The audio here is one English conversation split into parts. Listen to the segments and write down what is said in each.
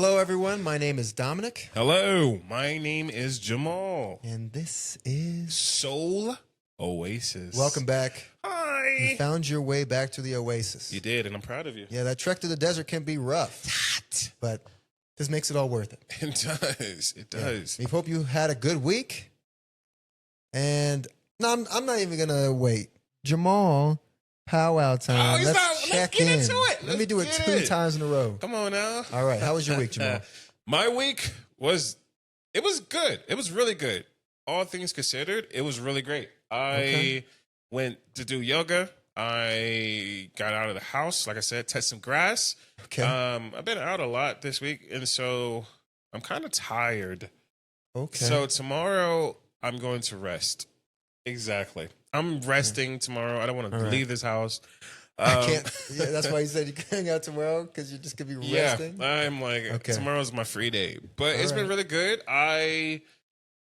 Hello, everyone. My name is Dominic. Hello, my name is Jamal. And this is Soul Oasis. Welcome back. Hi. You found your way back to the Oasis. You did, and I'm proud of you. Yeah, that trek to the desert can be rough. But this makes it all worth it. It does. It does. We hope you had a good week. And no, I'm not even going to wait. Jamal, powwow time. Let's check in. Into it. Let me do it 2 times in a row. Come on now. All right. How was your week, Jamal? My week was good. It was really good. All things considered, it was really great. I went to do yoga. I got out of the house, like I said, touched some grass. Okay. I've been out a lot this week, and so I'm kind of tired. Okay. So tomorrow I'm going to rest. Exactly. I'm resting tomorrow. I don't want to leave this house. I can't. Yeah, that's why you said you can hang out tomorrow, because you're just going to be resting? Yeah, I'm like, tomorrow's my free day. But it's been really good. I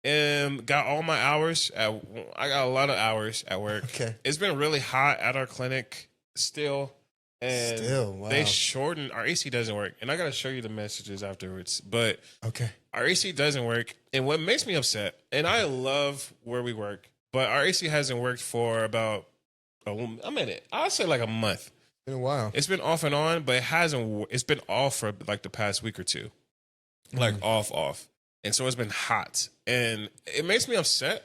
got all my hours. I got a lot of hours at work. Okay. It's been really hot at our clinic still. And wow. they shortened, our AC doesn't work. And I got to show you the messages afterwards. But our AC doesn't work. And what makes me upset, and I love where we work, but our AC hasn't worked for about a minute. I'll say like a month. It's been a while. It's been off and on, but it's been off for like the past week or two. Like off. And so it's been hot. And it makes me upset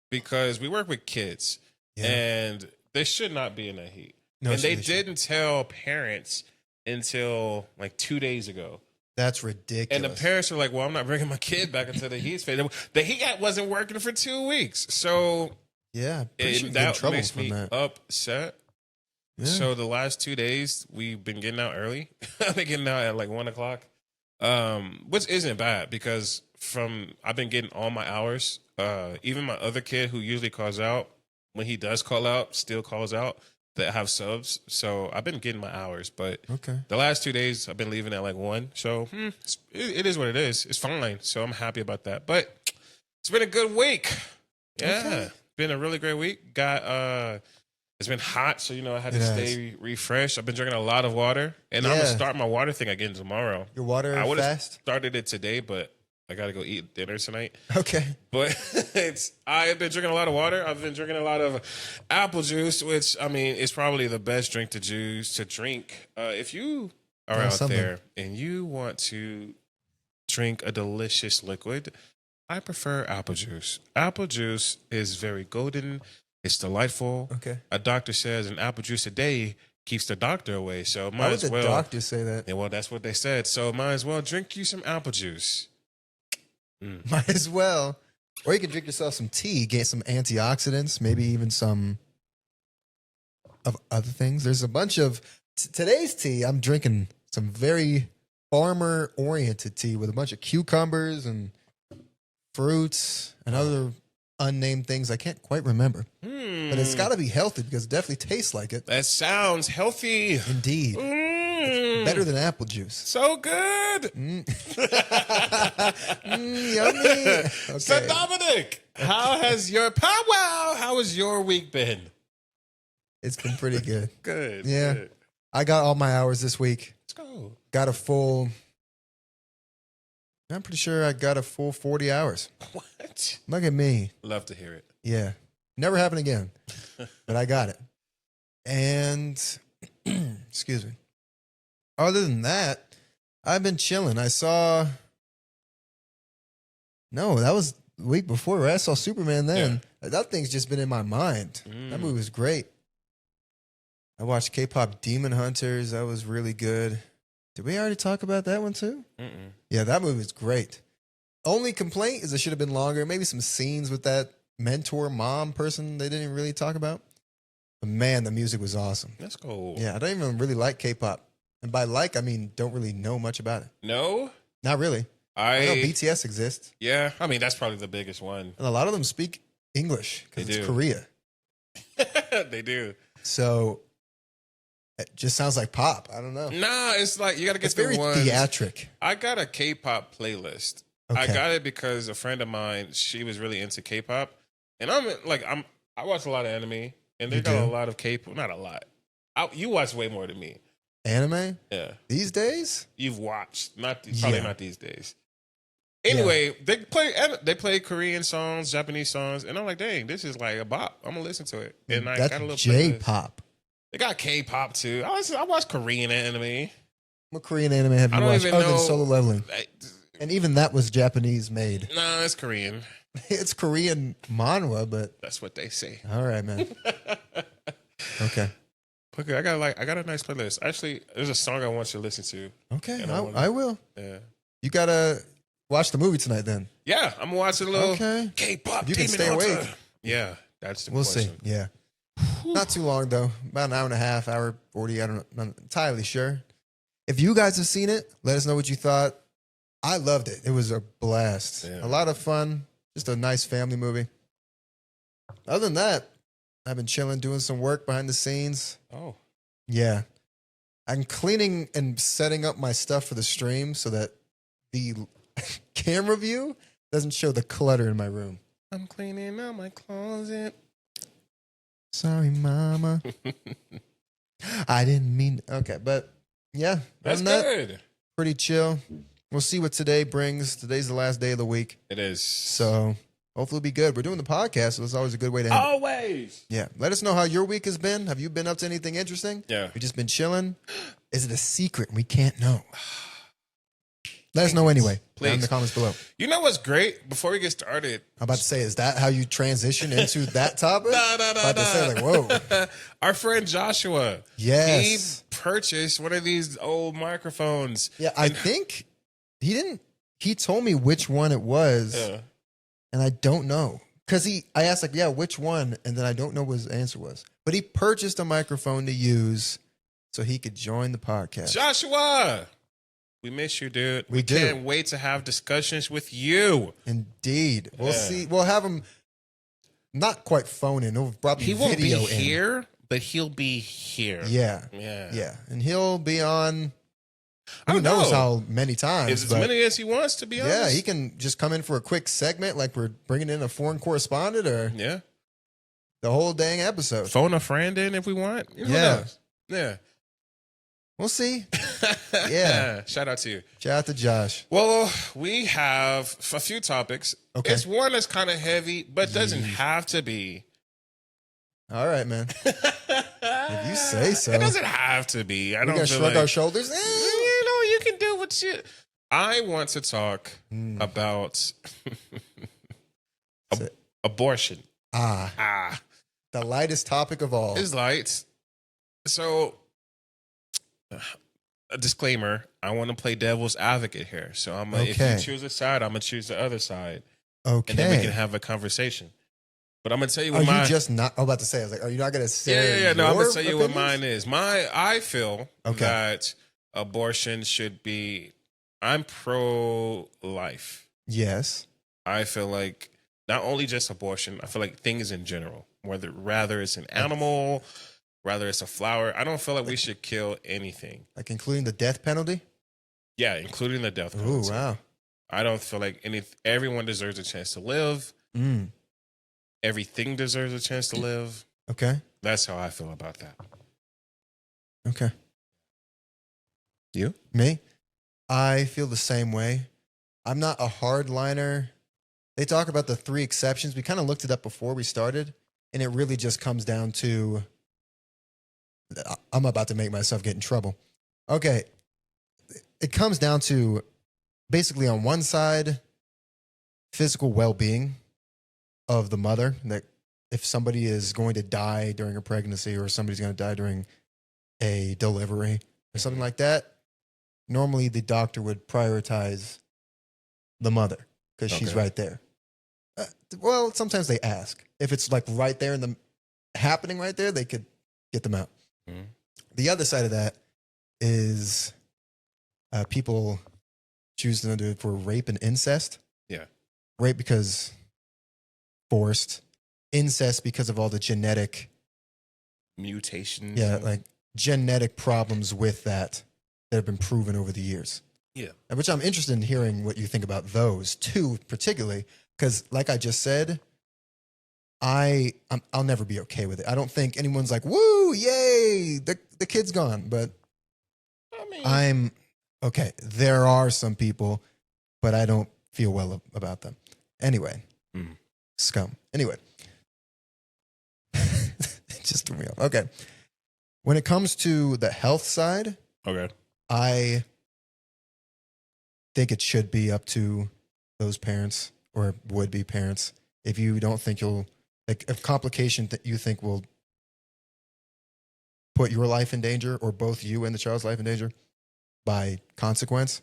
because we work with kids and they should not be in that heat. No, and they didn't tell parents until like 2 days ago. That's ridiculous. And the parents were like, well, I'm not bringing my kid back until the heat's faded. The heat wasn't working for 2 weeks. So that makes me upset. Yeah. So the last 2 days, we've been getting out early. I've been getting out at like 1 o'clock, which isn't bad because I've been getting all my hours. Even my other kid who usually calls out, when he does call out, still calls out. That have subs, so I've been getting my hours, but the last 2 days I've been leaving at like 1, so it is what it is. It's fine, so I'm happy about that. But it's been a good week. Been a really great week. It's been hot, so I had to stay refreshed. I've been drinking a lot of water, and I'm gonna start my water thing again tomorrow. Your water I would have fast? started it today, but I gotta go eat dinner tonight. Okay. But I've been drinking a lot of water. I've been drinking a lot of apple juice, which is probably the best drink to drink. If you are out there and you want to drink a delicious liquid, I prefer apple juice. Apple juice is very golden. It's delightful. Okay. A doctor says an apple juice a day keeps the doctor away. So Why would the doctor say that? Yeah, well, that's what they said. So might as well drink you some apple juice. Might as well. Or you can drink yourself some tea, get some antioxidants, maybe even some of other things. There's a bunch of today's tea. I'm drinking some very farmer-oriented tea with a bunch of cucumbers and fruits and other unnamed things I can't quite remember. But it's got to be healthy because it definitely tastes like it. That sounds healthy. Indeed. It's better than apple juice. So good. Yummy. Okay. So Dominic, how has your week been? It's been pretty good. Good. Yeah. Good. I got all my hours this week. Let's go. I'm pretty sure I got a full 40 hours. What? Look at me. Love to hear it. Yeah. Never happened again. But I got it. And excuse me. Other than that, I've been chilling. That was the week before, right? I saw Superman then. Yeah. That thing's just been in my mind. That movie was great. I watched K-pop Demon Hunters. That was really good. Did we already talk about that one too? Mm-mm. Yeah, that movie was great. Only complaint is it should have been longer. Maybe some scenes with that mentor mom person they didn't really talk about. But man, the music was awesome. That's cool. Yeah, I don't even really like K-pop. And by I mean don't really know much about it. No? Not really. I know BTS exists. Yeah, I mean, that's probably the biggest one. And a lot of them speak English because it's Korea. They do. So it just sounds like pop. I don't know. Nah, it's like you got to get it's very theatric. I got a K-pop playlist. Okay. I got it because a friend of mine, she was really into K-pop. And I watch a lot of anime, and they got a lot of K-pop. Not a lot. You watch way more than me. Anime? Yeah. These days? You've watched. Probably not these days. Anyway, they play Korean songs, Japanese songs, and I'm like, dang, this is like a bop. I'm gonna listen to it. And I That's got a little J-pop. They got K-pop too. I watch Korean anime. What Korean anime have you watched other than Solo Leveling? And even that was Japanese made. No, it's Korean. It's Korean manhwa, but that's what they say. All right, man. Okay. Okay, I got a nice playlist. Actually, there's a song I want you to listen to. Okay, I will. Yeah. You gotta watch the movie tonight, then. Yeah, I'm gonna watch a little K-pop. You can stay awake. Yeah, that's the We'll question. see. Yeah. Not too long though. About an hour and a half, hour 40. I don't know. I'm not entirely sure. If you guys have seen it, let us know what you thought. I loved it. It was a blast. Yeah. A lot of fun. Just a nice family movie. Other than that, I've been chilling, doing some work behind the scenes. Oh. Yeah. I'm cleaning and setting up my stuff for the stream so that the camera view doesn't show the clutter in my room. I'm cleaning out my closet. Sorry, mama. I didn't mean... Okay, but yeah. That's good. Pretty chill. We'll see what today brings. Today's the last day of the week. It is. So hopefully it'll be good. We're doing the podcast, so it's always a good way to end. Always. Yeah. Let us know how your week has been. Have you been up to anything interesting? Yeah. You just been chilling? Is it a secret? We can't know. Let us know anyway. Please. Down in the comments below. You know what's great? Before we get started. I'm about to say, is that how you transition into that topic? No. About to say, like, whoa. Our friend Joshua. Yes. He purchased one of these old microphones. Yeah, I think he told me which one it was, and I don't know. Because I asked, like, yeah, which one? And then I don't know what his answer was. But he purchased a microphone to use so he could join the podcast. Joshua! We miss you, dude. We can't wait to have discussions with you. Indeed. We'll see. We'll have him not quite phone in. He'll probably he won't video be in. Here, but he'll be here. Yeah. And he'll be on... Who knows how many times? As many as he wants, to be honest. Yeah, he can just come in for a quick segment like we're bringing in a foreign correspondent or the whole dang episode. Phone a friend in if we want. Who knows? Yeah. We'll see. Yeah. Shout out to you. Shout out to Josh. Well, we have a few topics. Okay. It's one that's kind of heavy, but doesn't have to be. All right, man. If you say so. It doesn't have to be. I don't gonna shrug our shoulders. You can do what you... I want to talk about abortion. The lightest topic of all. It's light. So, a disclaimer, I want to play devil's advocate here. So, if you choose a side, I'm going to choose the other side. Okay. And then we can have a conversation. But I'm going to tell you what you just not... I'm about to say, I was like, are you not going to say Yeah. No, I'm going to tell you what mine is. I feel that abortion should be... I'm pro-life. Yes. I feel like not only just abortion, I feel like things in general, rather it's an animal, rather it's a flower. I don't feel like we should kill anything. Like including the death penalty? Yeah, including the death penalty. Oh, wow. I don't feel like everyone deserves a chance to live. Everything deserves a chance to live. Okay. That's how I feel about that. Okay. You? Me? I feel the same way. I'm not a hardliner. They talk about the 3 exceptions. We kind of looked it up before we started, and it really just comes down to... I'm about to make myself get in trouble. Okay. It comes down to basically on one side, physical well-being of the mother. That if somebody is going to die during a pregnancy or somebody's going to die during a delivery or something like that, normally the doctor would prioritize the mother because she's right there. Well, sometimes they ask. If it's like right there in the happening right there, they could get them out. The other side of that is people choose to do it for rape and incest. Yeah. Rape because forced. Incest because of all the genetic mutations. Yeah, like genetic problems with that have been proven over the years. Yeah. Which I'm interested in hearing what you think about those two particularly, because like I just said, I'll never be okay with it. I don't think anyone's like, woo, yay, the kid's gone. But I'm okay. There are some people, but I don't feel well about them. Anyway, scum. Anyway, it just threw me off. Okay. When it comes to the health side, Okay. I think it should be up to those parents or would-be parents. If you don't think you'll, like, a complication that you think will put your life in danger or both you and the child's life in danger by consequence,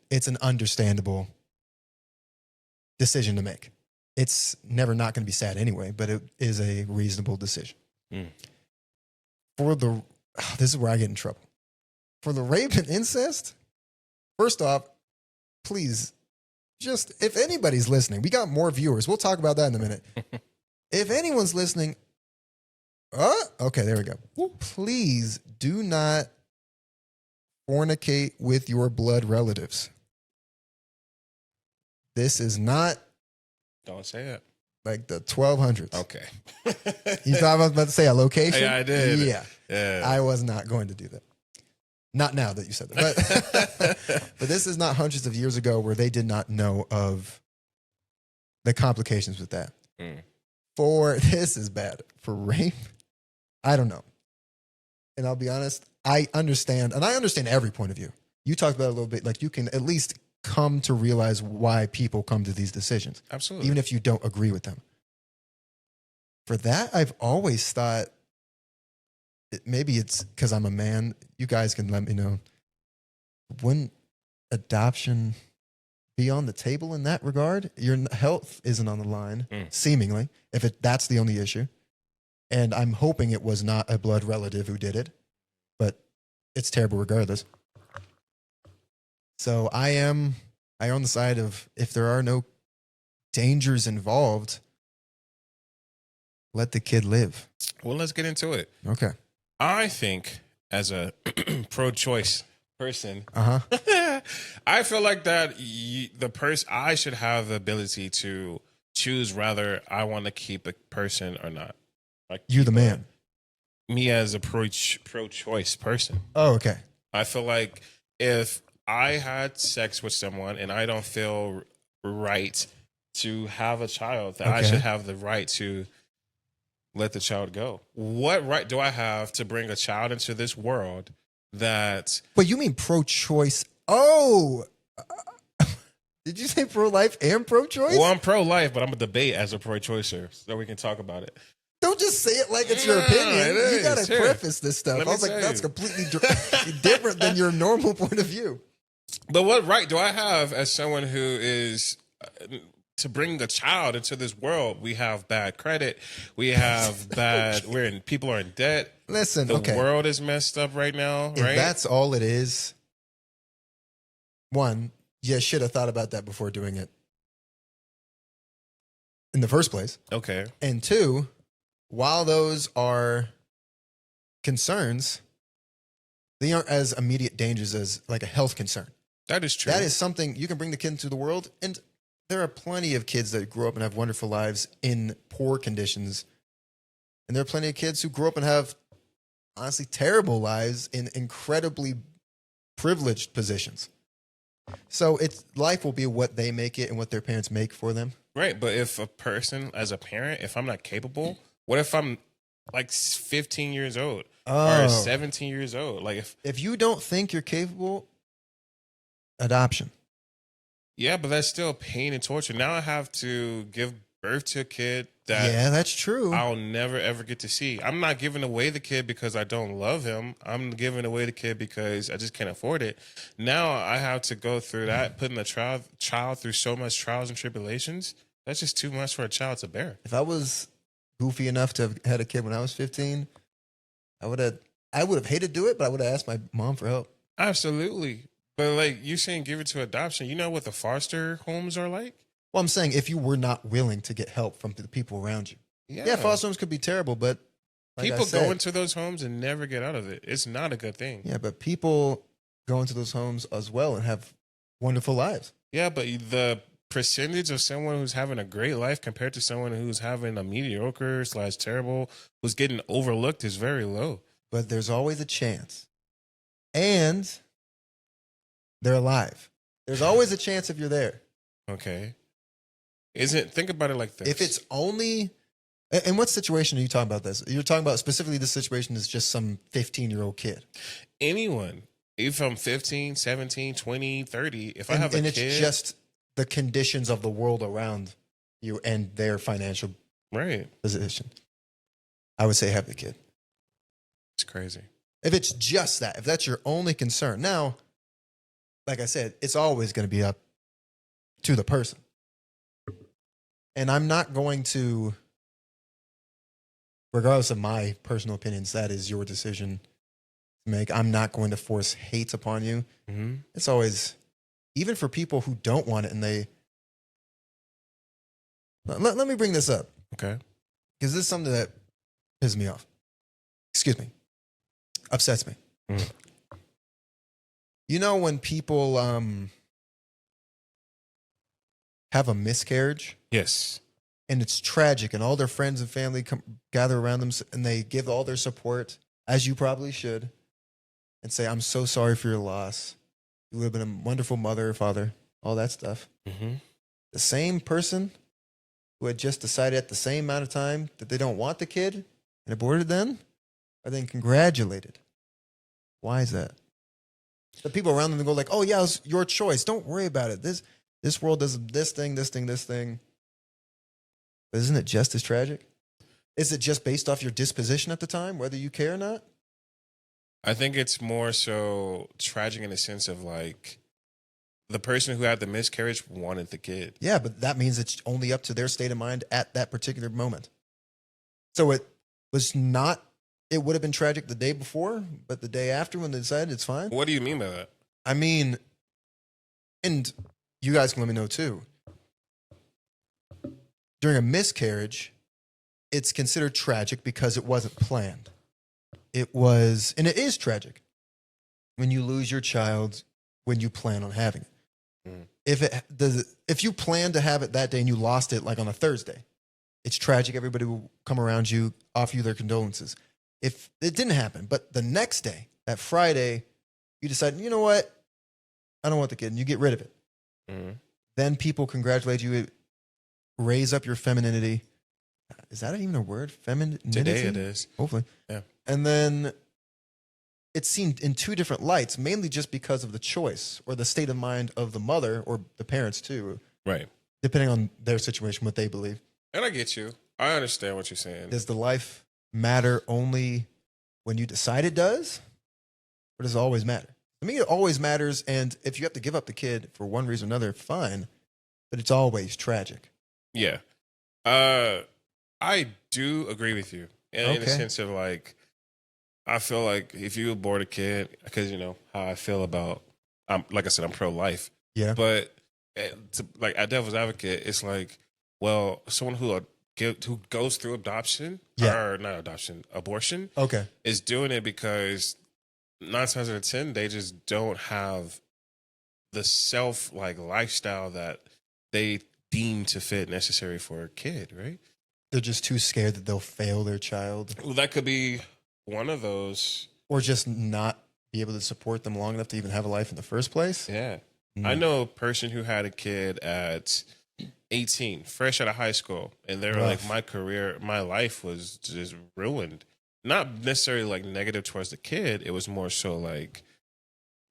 it's an understandable decision to make. It's never not going to be sad anyway, but it is a reasonable decision. For the, this is where I get in trouble. For the rape and incest, first off, please, just, if anybody's listening, we got more viewers. We'll talk about that in a minute. If anyone's listening, okay, there we go. Please do not fornicate with your blood relatives. This is not. Don't say it. Like the 1200s. Okay. You thought I was about to say a location? Yeah, I did. Yeah. I was not going to do that. Not now that you said that. But this is not hundreds of years ago where they did not know of the complications with that. This is bad. For rape, I don't know. And I'll be honest, I understand, and I understand every point of view. You talked about it a little bit, like you can at least come to realize why people come to these decisions. Absolutely. Even if you don't agree with them. For that, I've always thought, maybe it's because I'm a man. You guys can let me know. Wouldn't adoption be on the table in that regard? Your health isn't on the line, seemingly, if that's the only issue. And I'm hoping it was not a blood relative who did it, but it's terrible regardless. So I own the side of, if there are no dangers involved, let the kid live. Well, let's get into it. Okay. I think as a pro-choice person, I feel like that I should have the ability to choose whether I want to keep a person or not. Like you, the man. Me as a pro-choice person. Oh, okay. I feel like if I had sex with someone and I don't feel right to have a child, that I should have the right to let the child go. What right do I have to bring a child into this world that... But you mean pro-choice? Oh! Did you say pro-life and pro-choice? Well, I'm pro-life, but I'm a debate as a pro-choicer, so we can talk about it. Don't just say it like it's your opinion. You got to preface this stuff. I was like, that's completely different than your normal point of view. But what right do I have as someone who is... to bring a child into this world? We have bad credit. We have bad. People are in debt. Listen, the world is messed up right now. If that's all it is, one, you should have thought about that before doing it in the first place. Okay. And two, while those are concerns, they aren't as immediate dangers as like a health concern. That is true. That is something you can bring the kid into the world, and there are plenty of kids that grow up and have wonderful lives in poor conditions. And there are plenty of kids who grow up and have, honestly, terrible lives in incredibly privileged positions. So life will be what they make it and what their parents make for them. Right. But if a person, as a parent, if I'm not capable, what if I'm like 15 years old or 17 years old? Like if you don't think you're capable, adoption. Yeah, but that's still pain and torture. Now I have to give birth to a kid that... Yeah, that's true. I'll never, ever get to see. I'm not giving away the kid because I don't love him. I'm giving away the kid because I just can't afford it. Now I have to go through that, putting the child through so much trials and tribulations. That's just too much for a child to bear. If I was goofy enough to have had a kid when I was 15, I would have hated to do it, but I would have asked my mom for help. Absolutely. But like you saying give it to adoption, you know what the foster homes are like? Well, I'm saying if you were not willing to get help from the people around you. Yeah, foster homes could be terrible, but like people go into those homes and never get out of it. It's not a good thing. Yeah, but people go into those homes as well and have wonderful lives. Yeah, but the percentage of someone who's having a great life compared to someone who's having a mediocre / terrible, who's getting overlooked is very low. But there's always a chance and they're alive. There's always a chance if you're there. Okay. Think about it like this. If it's only, in what situation are you talking about this? You're talking about specifically this situation is just some 15-year-old kid. Anyone, if I'm 15, 17, 20, 30, if I have a kid. And it's just the conditions of the world around you and their financial position. I would say have the kid. It's crazy. If it's just that, if that's your only concern. Now, like I said, it's always going to be up to the person. And I'm not going to, regardless of my personal opinions, that is your decision to make. I'm not going to force hate upon you. Mm-hmm. It's always, even for people who don't want it and they, let me bring this up. Okay. Because this is something that pisses me off. Excuse me. Upsets me. Mm. You know when people have a miscarriage? Yes. And it's tragic and all their friends and family gather around them and they give all their support, as you probably should, and say, I'm so sorry for your loss. You would have been a wonderful mother or father, all that stuff. Mm-hmm. The same person who had just decided at the same amount of time that they don't want the kid and aborted them are then congratulated. Why is that? The people around them go like, oh, yeah, it was your choice. Don't worry about it. This world does this thing. But isn't it just as tragic? Is it just based off your disposition at the time, whether you care or not? I think it's more so tragic in the sense of like the person who had the miscarriage wanted the kid. Yeah, but that means it's only up to their state of mind at that particular moment. So it was not, it would have been tragic the day before, but the day after when they decided it's fine. What do you mean by that? I mean, and you guys can let me know too. During a miscarriage, it's considered tragic because it wasn't planned. It was, and it is tragic when you lose your child when you plan on having it. Mm. If you plan to have it that day and you lost it like on a Thursday, it's tragic. Everybody will come around you, offer you their condolences. If it didn't happen, but the next day, that Friday, you decide, you know what? I don't want the kid, and you get rid of it. Mm. Then people congratulate you, raise up your femininity. Is that even a word? Femininity? Today it is. Hopefully. Yeah. And then it's seen in two different lights, mainly just because of the choice or the state of mind of the mother or the parents too. Right. Depending on their situation, what they believe. And I get you. I understand what you're saying. Does the life matter only when you decide it does? Or does it always matter? I mean, it always matters. And if you have to give up the kid for one reason or another, fine. But it's always tragic. Yeah. I do agree with you in the sense of like, I feel like if you abort a kid, because you know how I feel about, like I said, I'm pro-life. Yeah. But like at Devil's Advocate, it's like, well, someone who goes through adoption or not adoption, abortion, is doing it because 9 times out of 10 they just don't have the self like lifestyle that they deem to fit necessary for a kid, right? They're just too scared that they'll fail their child. Well, that could be one of those. Or just not be able to support them long enough to even have a life in the first place. Yeah. I know a person who had a kid at 18, fresh out of high school. And they were like, my life was just ruined. Not necessarily like negative towards the kid. It was more so like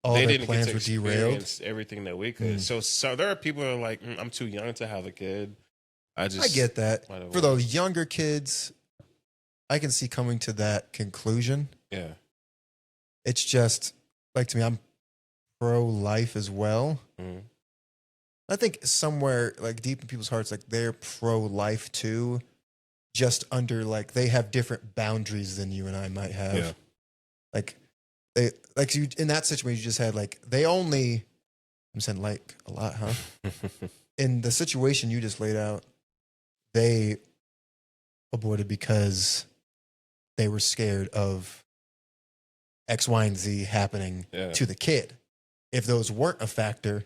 all they didn't plans get to were derailed. Everything that we could. So there are people that are like, I'm too young to have a kid. I get that. For those younger kids, I can see coming to that conclusion. Yeah. It's just, like to me, I'm pro-life as well. Mm. I think somewhere like deep in people's hearts, like they're pro-life too, just under like they have different boundaries than you and I might have. Yeah. Like you in that situation you just had like they only, I'm saying like a lot, huh? In the situation you just laid out, they aborted because they were scared of X, Y, and Z happening to the kid. If those weren't a factor,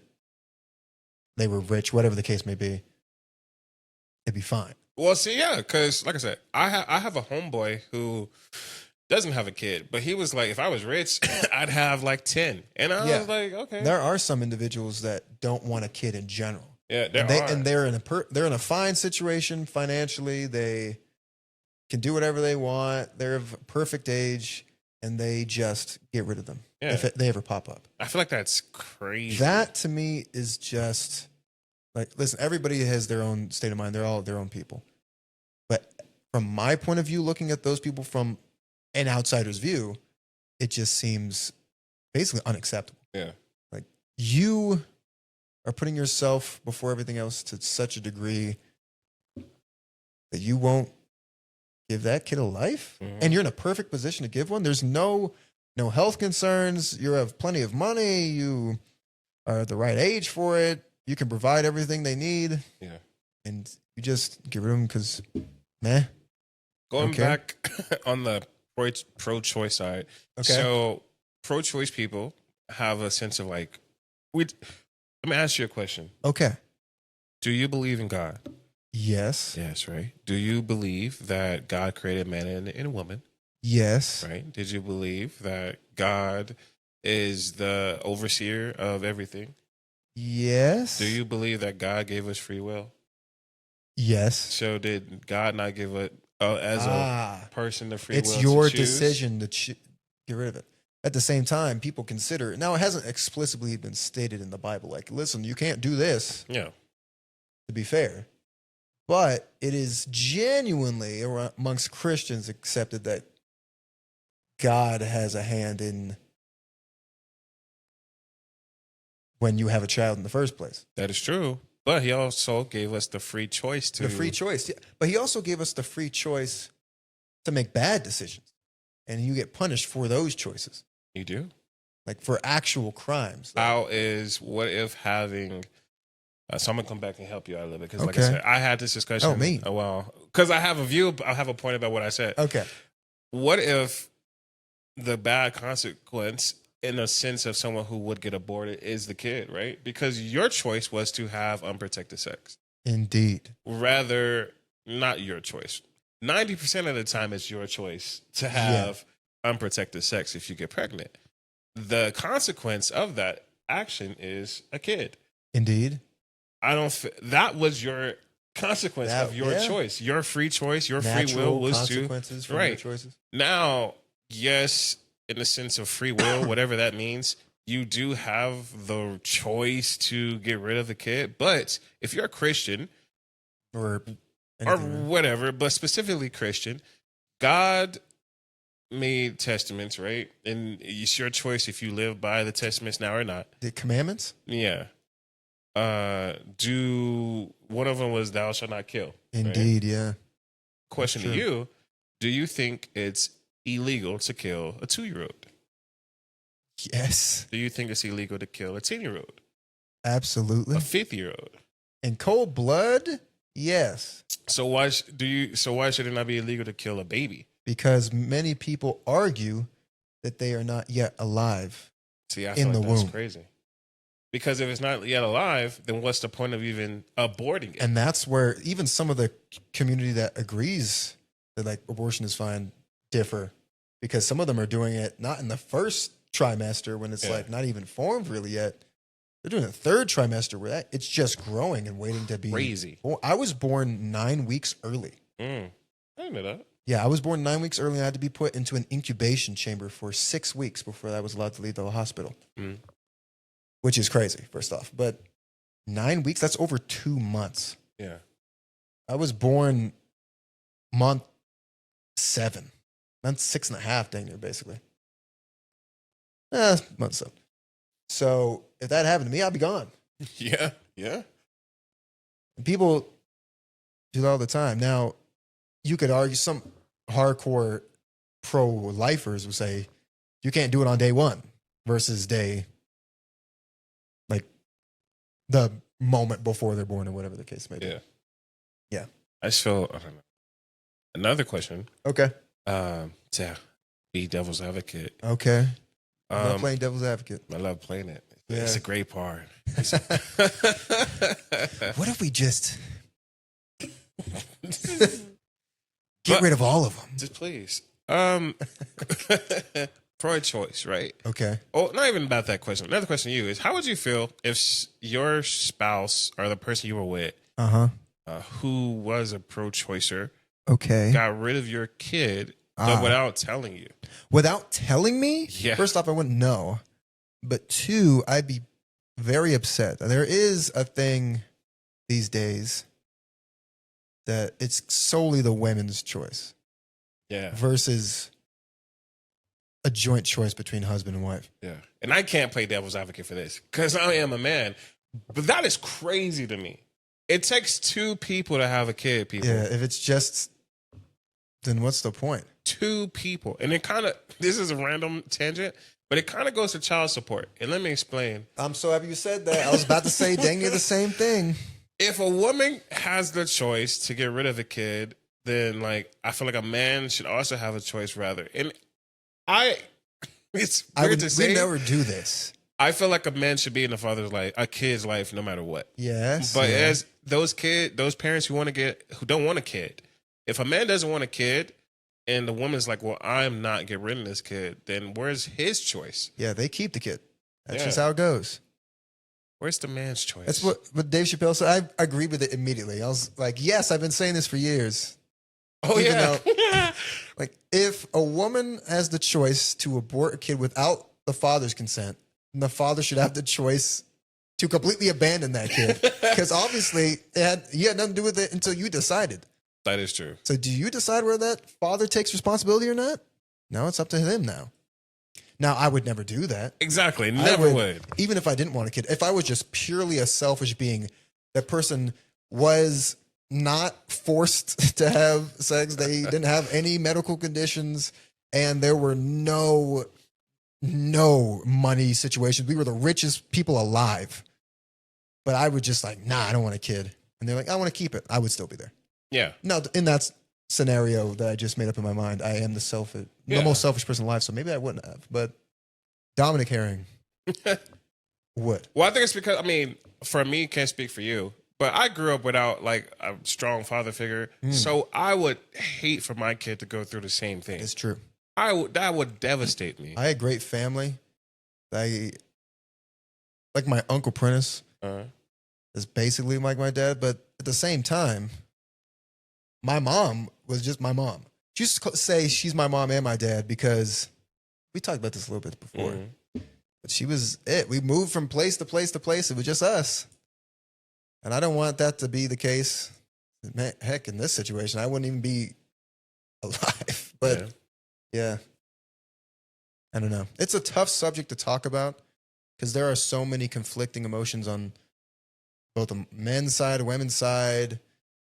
they were rich, whatever the case may be, it'd be fine. Well, see, yeah, because like I said, I have a homeboy who doesn't have a kid, but he was like, if I was rich, I'd have like 10. And I was like, okay. There are some individuals that don't want a kid in general. Yeah, they're in a fine situation financially. They can do whatever they want. They're of perfect age, and they just get rid of them if they ever pop up. I feel like that's crazy. That to me is just like, listen, everybody has their own state of mind. They're all their own people. But from my point of view, looking at those people from an outsider's view, it just seems basically unacceptable. Yeah. Like, you are putting yourself before everything else to such a degree that you won't give that kid a life, and you're in a perfect position to give one. There's no health concerns. You have plenty of money. You are at the right age for it. You can provide everything they need. Yeah. And you just get rid of them because, meh. Going back on the pro-choice side. Okay. So pro-choice people have a sense of like, let me ask you a question. Okay. Do you believe in God? Yes. Yes, right. Do you believe that God created man and a woman? Yes. Right. Did you believe that God is the overseer of everything? Yes. Do you believe that God gave us free will? Yes. So did God not give it as a person the free will? It's your to choose? decision to get rid of it. At the same time, people consider, now it hasn't explicitly been stated in the Bible, like, listen, you can't do this. Yeah. To be fair. But it is genuinely amongst Christians accepted that God has a hand in when you have a child in the first place. That is true. But he also gave us the free choice to... The free choice. Yeah. But he also gave us the free choice to make bad decisions. And you get punished for those choices. You do? Like for actual crimes. What if having... so I'm going to come back and help you out a little bit. Because like I said, I had this discussion. Oh, me? Well, because I have a point about what I said. Okay. What if the bad consequence in a sense of someone who would get aborted is the kid, right? Because your choice was to have unprotected sex. Indeed. Rather, not your choice. 90% of the time, it's your choice to have unprotected sex if you get pregnant. The consequence of that action is a kid. Indeed. That was your consequence of your choice. Your free choice, your free will was consequences from your choices. Now, yes, in the sense of free will, whatever that means, you do have the choice to get rid of the kid. But if you're a Christian or whatever, but specifically Christian, God made testaments, right? And it's your choice if you live by the testaments now or not. The commandments? Yeah. One of them was thou shalt not kill. Indeed, right? Yeah. Question to you, do you think it's illegal to kill a 2-year-old? Yes. Do you think it's illegal to kill a 10-year-old? Absolutely. A 5th-year-old? In cold blood? Yes. So why should it not be illegal to kill a baby? Because many people argue that they are not yet alive. See, I feel like that's crazy. Because if it's not yet alive, then what's the point of even aborting it? And that's where even some of the community that agrees that like abortion is fine differ, because some of them are doing it not in the first trimester when it's like not even formed really yet. They're doing the 3rd trimester where it's just growing and waiting to be crazy. I was born 9 weeks early. I didn't know that. Yeah, I was born 9 weeks early and I had to be put into an incubation chamber for 6 weeks before I was allowed to leave the hospital. Which is crazy, first off. But 9 weeks, that's over 2 months. Yeah. I was born month 7. Month 6.5, dang near, basically. Month 7. So if that happened to me, I'd be gone. Yeah. Yeah. And people do that all the time. Now, you could argue some hardcore pro-lifers would say you can't do it on day 1 versus day, like the moment before they're born or whatever the case may be. Yeah. Yeah. I just feel, I don't know. Another question. Okay. To be devil's advocate. Okay. I love playing devil's advocate. I love playing it. Yeah. It's a great part. What if we just get rid of all of them? Just please. Um, pro-choice, right? Okay. Oh, not even about that question. Another question to you is: how would you feel if your spouse or the person you were with, who was a pro-choicer, okay, got rid of your kid, but without telling you? Without telling me? Yeah. First off, I wouldn't know. But two, I'd be very upset. There is a thing these days that it's solely the women's choice. Yeah. Versus a joint choice between husband and wife. Yeah. And I can't play devil's advocate for this because I am a man. But that is crazy to me. It takes two people to have a kid, people. Yeah, if it's just, then what's the point? Two people. And it kind of, this is a random tangent, but it kind of goes to child support. And let me explain. I'm so happy you said that. I was about to say dang near the same thing. If a woman has the choice to get rid of a kid, then like I feel like a man should also have a choice rather. And it's weird to say. We never do this. I feel like a man should be in a kid's life no matter what. Yes. But as those parents who don't want a kid, if a man doesn't want a kid and the woman's like, well, I'm not getting rid of this kid, then where's his choice? Yeah, they keep the kid. That's just how it goes. Where's the man's choice? That's what Dave Chappelle said. I agreed with it immediately. I was like, yes, I've been saying this for years. Oh, even yeah. Though, like, if a woman has the choice to abort a kid without the father's consent, then the father should have the choice to completely abandon that kid. Because obviously, you had nothing to do with it until you decided. That is true. So do you decide whether that father takes responsibility or not? No, it's up to him now. Now, I would never do that. Exactly. Never would. Even if I didn't want a kid. If I was just purely a selfish being, that person was not forced to have sex. They didn't have any medical conditions, and there were no money situations. We were the richest people alive. But I would just like, nah, I don't want a kid. And they're like, I want to keep it. I would still be there. Yeah. No, in that scenario that I just made up in my mind, I am the most selfish person alive, so maybe I wouldn't have. But Dominic Herring would. Well, I think it's because, for me, can't speak for you, but I grew up without like a strong father figure, so I would hate for my kid to go through the same thing. It's true. That would devastate me. I had great family. Like my Uncle Prentice is basically like my dad, but at the same time, my mom was just my mom. She used to say she's my mom and my dad because we talked about this a little bit before. But she was it. We moved from place to place to place. It was just us. And I don't want that to be the case. Man, heck, in this situation, I wouldn't even be alive. But yeah, I don't know. It's a tough subject to talk about because there are so many conflicting emotions on both the men's side, women's side.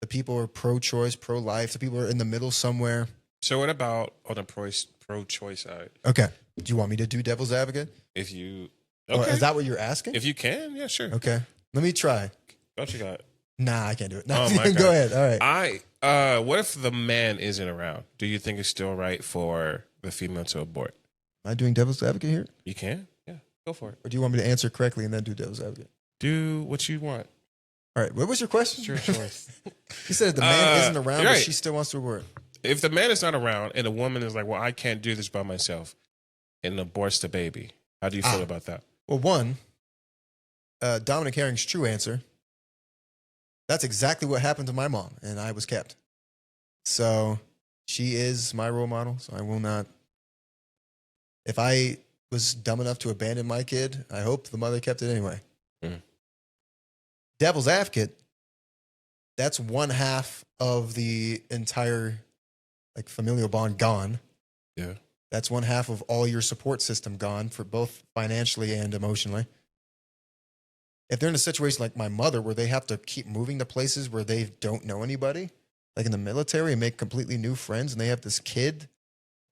The people are pro-choice, pro-life. The people are in the middle somewhere. So what about on the pro-choice side? Okay. Do you want me to do devil's advocate? If you... Okay. Is that what you're asking? If you can, yeah, sure. Okay. Let me try. What you got? Nah, I can't do it. No, Oh my God. Go ahead. All right. What if the man isn't around? Do you think it's still right for the female to abort? Am I doing devil's advocate here? You can? Yeah, go for it. Or do you want me to answer correctly and then do devil's advocate? Do what you want. All right. What was your question? It's your choice. You said if the man isn't around, right. but she still wants to abort. If the man is not around and the woman is like, well, I can't do this by myself and aborts the baby, how do you feel about that? Well, one, Dominic Herring's true answer, that's exactly what happened to my mom, and I was kept. So she is my role model, so I will not. If I was dumb enough to abandon my kid, I hope the mother kept it anyway. Devil's advocate, that's one half of the entire like familial bond gone. Yeah. That's one half of all your support system gone for both financially and emotionally. If they're in a situation like my mother where they have to keep moving to places where they don't know anybody, like in the military, and make completely new friends, and they have this kid,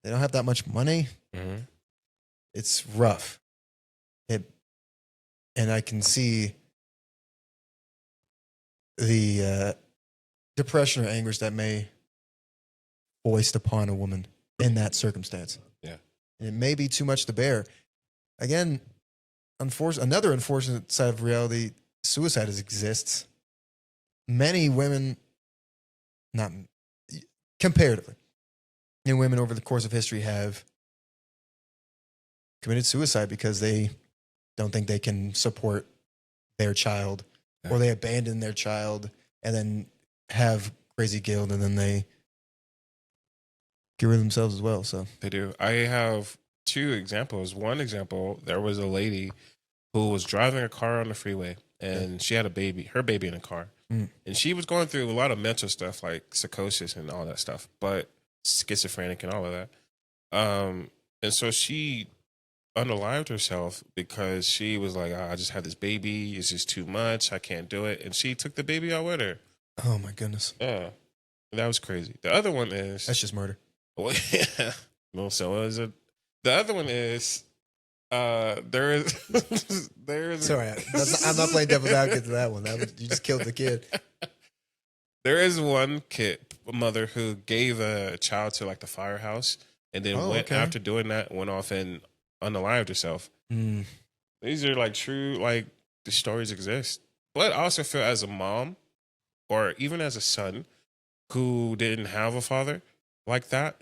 they don't have that much money, it's rough. And I can see the depression or anguish that may foist upon a woman in that circumstance. Yeah. And it may be too much to bear. Again, another unfortunate side of reality, suicide exists. Many women, not comparatively, and women over the course of history have committed suicide because they don't think they can support their child, or they abandon their child and then have crazy guilt, and then they get rid of themselves as well. So they do. I have two examples. One example, there was a lady who was driving a car on the freeway, and she had her baby in a car. And she was going through a lot of mental stuff like psychosis and all that stuff, but schizophrenic and all of that. And so she unalived herself because she was like, I just had this baby. It's just too much. I can't do it. And she took the baby out with her. Oh my goodness. Yeah. That was crazy. The other one is... That's just murder. Well, yeah. Well, so is it. The other one is... there is sorry, I'm not playing devil's advocate to that one. You just killed the kid. There is one mother who gave a child to like the firehouse, and then after doing that went off and unalived herself. These are like true, like the stories exist. But I also feel as a mom, or even as a son who didn't have a father like that,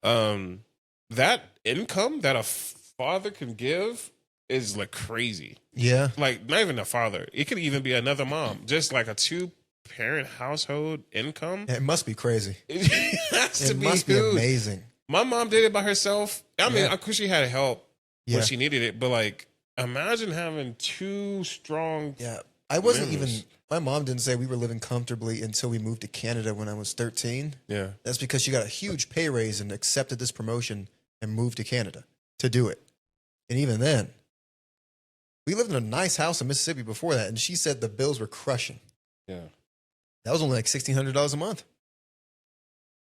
that income that a father can give is like crazy. Yeah. Like not even a father. It could even be another mom. Just like a 2-parent household income. It must be crazy. It must be amazing. My mom did it by herself. I mean, of course she had help when she needed it, but like imagine having 2 strong. Yeah. I wasn't even, my mom didn't say we were living comfortably until we moved to Canada when I was 13. Yeah. That's because she got a huge pay raise and accepted this promotion and moved to Canada to do it. And even then, we lived in a nice house in Mississippi before that, and she said the bills were crushing. Yeah. That was only like $1,600 a month.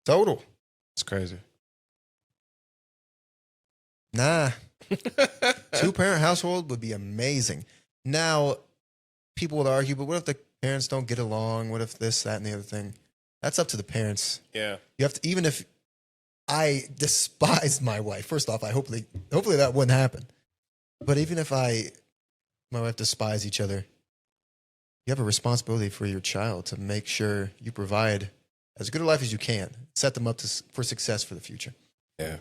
Total. It's crazy. Nah. 2-parent household would be amazing. Now, people would argue, but what if the parents don't get along? What if this, that, and the other thing? That's up to the parents. Yeah. You have to, even if I despise my wife, first off, hopefully that wouldn't happen. But even if my wife despise each other, you have a responsibility for your child to make sure you provide as good a life as you can. Set them up for success for the future. Yeah.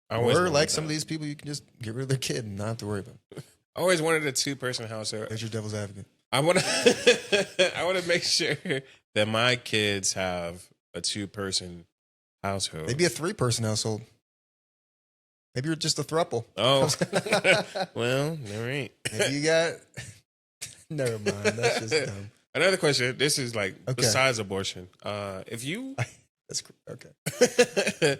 Or like some of these people, you can just get rid of their kid and not have to worry about it. I always wanted a 2-person household. There's your devil's advocate. I want to make sure that my kids have a 2-person household. Maybe a 3-person household. Maybe you're just a throuple. Oh. Well, there ain't. Maybe you got... Never mind. That's just dumb. Another question. This is like besides abortion. If you... That's okay.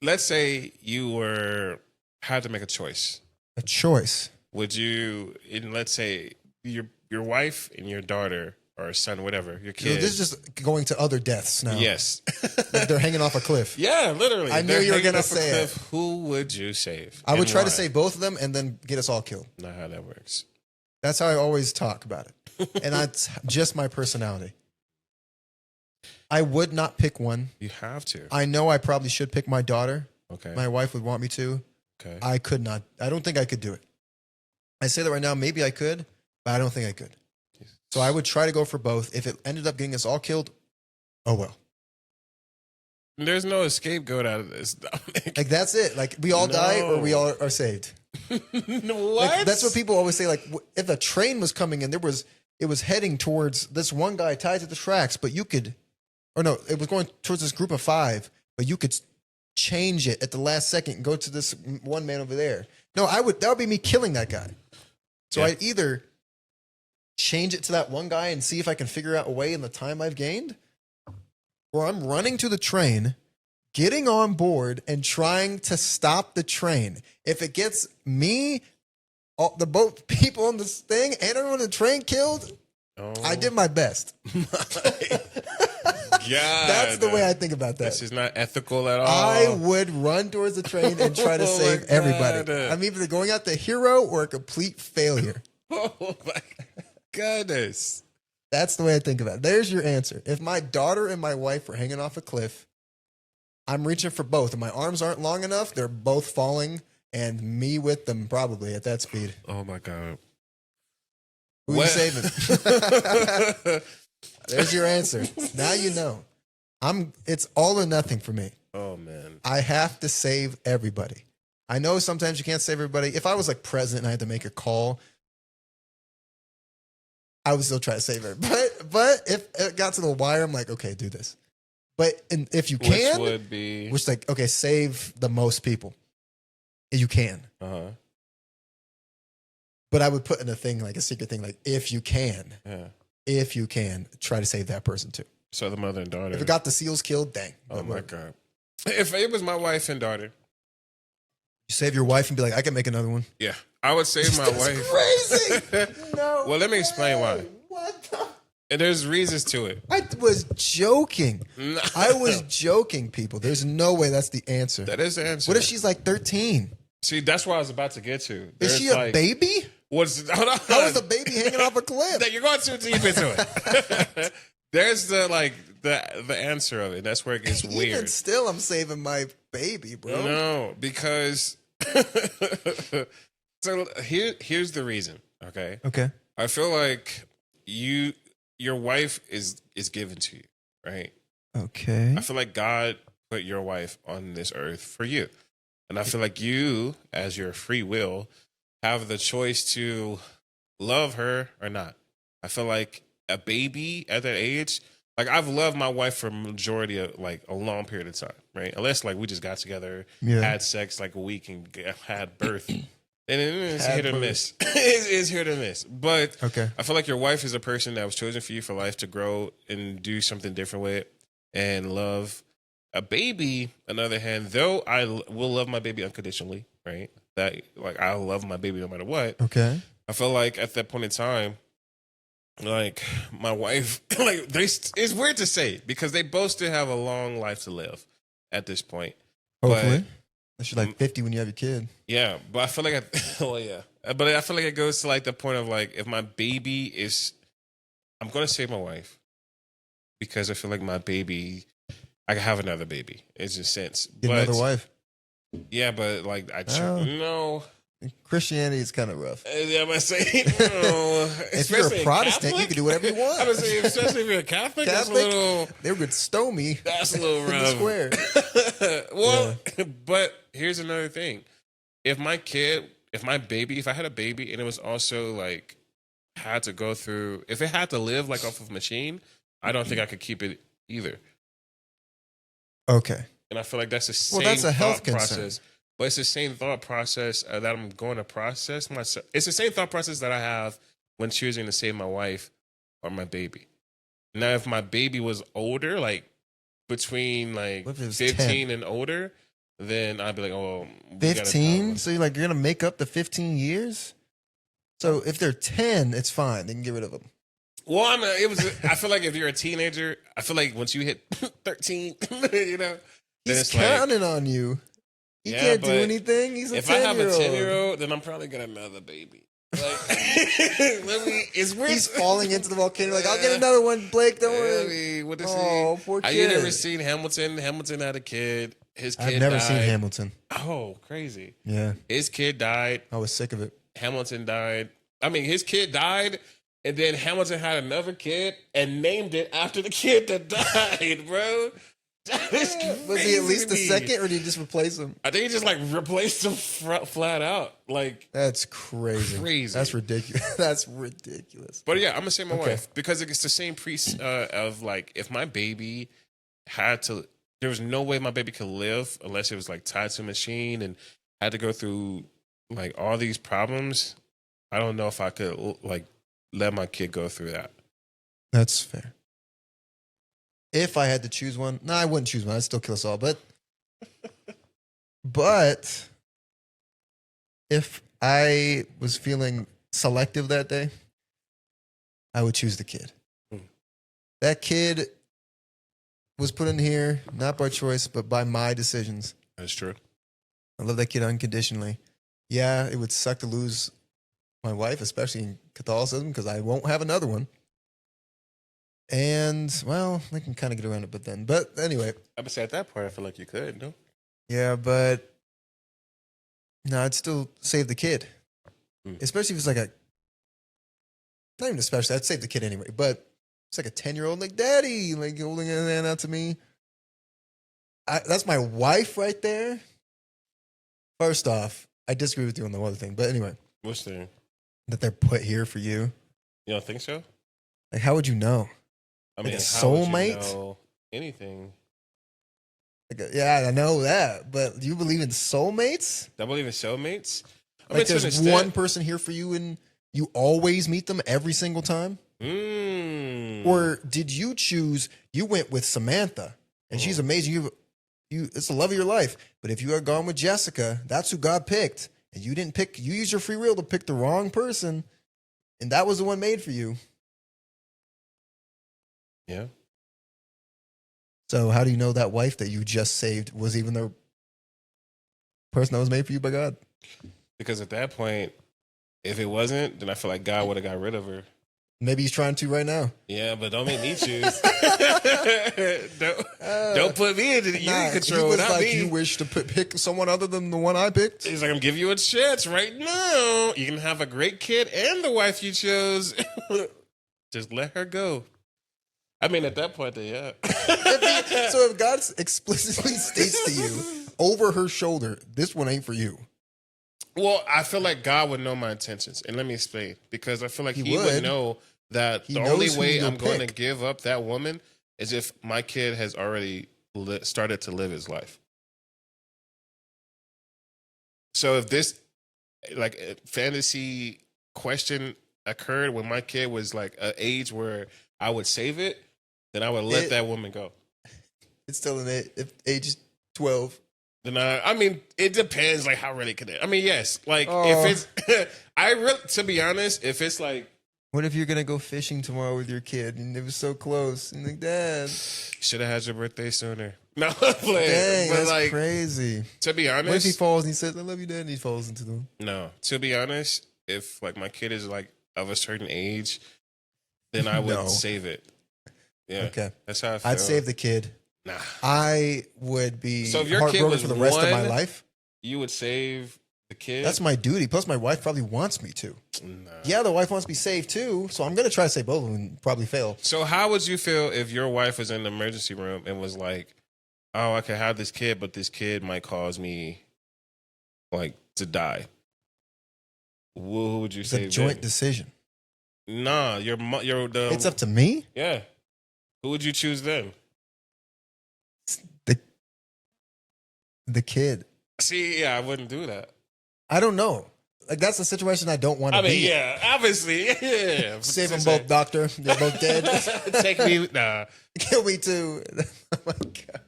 Let's say you had to make a choice. A choice. Would you, let's say your wife and your daughter or son, whatever, your kid. So this is just going to other deaths now. Yes. Like they're hanging off a cliff. Yeah, literally. I knew you were going to say it. Who would you save? I would try to save both of them and then get us all killed. Not how that works. That's how I always talk about it. And that's just my personality. I would not pick one. You have to. I know I probably should pick my daughter. Okay. My wife would want me to. Okay. I could not. I don't think I could do it. I say that right now. Maybe I could, but I don't think I could. So I would try to go for both. If it ended up getting us all killed, oh well. There's no scapegoat out of this, Dominic. Like that's it. Like we all die or we all are saved. What? Like, that's what people always say. Like if a train was coming and it was heading towards this one guy tied to the tracks, but you could, or no, it was going towards this group of 5, but you could change it at the last second and go to this one man over there. No, that would be me killing that guy. So I'd either change it to that one guy and see if I can figure out a way in the time I've gained, or I'm running to the train, getting on board and trying to stop the train. If it gets me, the both people on this thing and everyone on the train killed, I did my best. God. That's the way I think about that. This is not ethical at all. I would run towards the train and try to save everybody. I'm either going out the hero or a complete failure. Oh my goodness. That's the way I think about it. There's your answer. If my daughter and my wife are hanging off a cliff, I'm reaching for both. If my arms aren't long enough, they're both falling, and me with them probably at that speed. Oh my God. Who are you saving? There's your answer. Now you know. It's all or nothing for me. Oh man. I have to save everybody. I know sometimes you can't save everybody. If I was like president and I had to make a call, I would still try to save her. But if it got to the wire, I'm like, okay, do this. But if you can, which like, okay, save the most people. You can. Uh-huh. But I would put in a thing, like a secret thing, like if you can, try to save that person too. So the mother and daughter. If it got the seals killed, dang. Oh my God. If it was my wife and daughter. You save your wife and be like, I can make another one. Yeah. I would save my wife. Crazy. No. Well, let me explain why. What the? And there's reasons to it. I was joking. I was joking, people. There's no way that's the answer. That is the answer. What if she's like 13? See, that's what I was about to get to. Is she a baby? How is the baby hanging off a cliff? You're going too deep into it. There's the answer of it. That's where it gets weird. Even still, I'm saving my baby, bro. No, because so here's the reason. Okay. I feel like your wife is given to you, right? Okay. I feel like God put your wife on this earth for you. And I feel like you, as your free will, have the choice to love her or not. I feel like a baby at that age, like I've loved my wife for a majority of like a long period of time, right? Unless like we just got together, had sex like a week and had birth. And it's hit or miss. It's hit or miss. But I feel like your wife is a person that was chosen for you for life to grow and do something different with and love. A baby, on the other hand, though I will love my baby unconditionally, right? That like I love my baby no matter what. Okay. I feel like at that point in time, like my wife, like it's weird to say because they both still have a long life to live at this point. Hopefully. But you're like 50 when you have your kid. Yeah, but I feel like but I feel like it goes to like the point of like if my baby is, I'm gonna save my wife because I feel like my baby, I can have another baby. It's just sense. Get another wife. Yeah, but like no. Christianity is kind of rough. Yeah, I'm saying no. If you're a Protestant, you can do whatever you want. I was saying, especially if you're a Catholic, that's a little. They would stone me. That's a little rough. Square. Well, but here's another thing: if I had a baby, and it was also like had to go through, if it had to live like off of a machine, I don't think I could keep it either. Okay. And I feel like that's the same. Well, that's a health process. But it's the same thought process that I'm going to process myself. It's the same thought process that I have when choosing to save my wife or my baby. Now, if my baby was older, like between like 15 10? And older, then I'd be like, oh, 15? So you're going to make up the 15 years? So if they're 10, it's fine. They can get rid of them. Well, I feel like if you're a teenager, I feel like once you hit 13, you know, he's counting on you. He can't do anything. He's a 10-year-old. If I have a 10-year-old, then I'm probably gonna have another baby. Like, it's weird. He's falling into the volcano. Like, I'll get another one, Blake. Don't worry. What is he? Poor kid. You never seen Hamilton? Hamilton had a kid. His kid I've never died. seen Hamilton. Oh, crazy. Yeah. His kid died. I was sick of it. Hamilton died. I mean, his kid died, and then Hamilton had another kid and named it after the kid that died, bro. Was he at least the second, or did he just replace him? I think he just like replaced him flat out. Like that's crazy. That's ridiculous. That's ridiculous. But yeah, I'm gonna say my wife because it's the same priest of like if my baby had to, there was no way my baby could live unless it was like tied to a machine and had to go through like all these problems. I don't know if I could like let my kid go through that. That's fair. If I had to choose one, no, I wouldn't choose one. I'd still kill us all. But if I was feeling selective that day, I would choose the kid. That kid was put in here, not by choice, but by my decisions. That's true. I love that kid unconditionally. Yeah, it would suck to lose my wife, especially in Catholicism, because I won't have another one. And, well, I can kind of get around it, but anyway. I would say at that point, I feel like you could, no? Yeah, but no, I'd still save the kid. Especially if it's like not even especially, I'd save the kid anyway, but it's like a 10-year-old, like, daddy, like holding a hand out to me. That's my wife right there. First off, I disagree with you on the other thing, but anyway, Which thing? that they're put here for you. You don't think so? Like, how would you know? I Like mean, a how would you soulmate? know anything? Like, yeah, I know that, but do you believe in soulmates? I believe in soulmates. I Like, mean, there's one person here for you, and you always meet them every single time. Or did you choose? You went with Samantha, and she's amazing. It's the love of your life. But if you had gone with Jessica, that's who God picked, and you didn't pick. You used your free will to pick the wrong person, and that was the one made for you. Yeah. So how do you know that wife that you just saved was even the person that was made for you by God? Because at that point, if it wasn't, then I feel like God would have got rid of her. Maybe he's trying to right now. Yeah, but don't make me choose. don't put me in control. He was not like, me. you wish to pick someone other than the one I picked? He's like, I'm giving you a chance right now. You can have a great kid and the wife you chose. Just let her go. I mean, at that point, yeah. So if God explicitly states to you over her shoulder, this one ain't for you. Well, I feel like God would know my intentions. And let me explain. Because I feel like he would know that the only way I'm going to give up that woman is if my kid has already started to live his life. So if this like fantasy question occurred when my kid was like an age where I would save it, then I would let that woman go. It's still in age 12. Then I mean, it depends, like how ready could it? I mean, yes, like if it's, to be honest, if it's like, what if you're gonna go fishing tomorrow with your kid and it was so close and like, Dad, should have had your birthday sooner. No, I'm playing. Dang, but that's like crazy. To be honest, what if he falls and he says, "I love you, Dad," and he falls into them? No, to be honest, if like my kid is like of a certain age, then I would save it. Yeah, okay, that's how I feel. I'd save the kid. Nah, I would be so if your kid was for the rest of my life. You would save the kid. That's my duty. Plus, my wife probably wants me to. Nah. Yeah, the wife wants to be saved too, so I'm gonna try to save both of them and probably fail. So, how would you feel if your wife was in the emergency room and was like, "Oh, I can have this kid, but this kid might cause me, like, to die"? Who would you save? It's a joint decision. Nah, it's up to me. Yeah, who would you choose then? The kid. See, yeah, I wouldn't do that. I don't know. Like, that's a situation I don't want to be. I mean, yeah, obviously, yeah. Save them both, doctor. They're both dead. Take me, nah. Kill me too. Oh my God.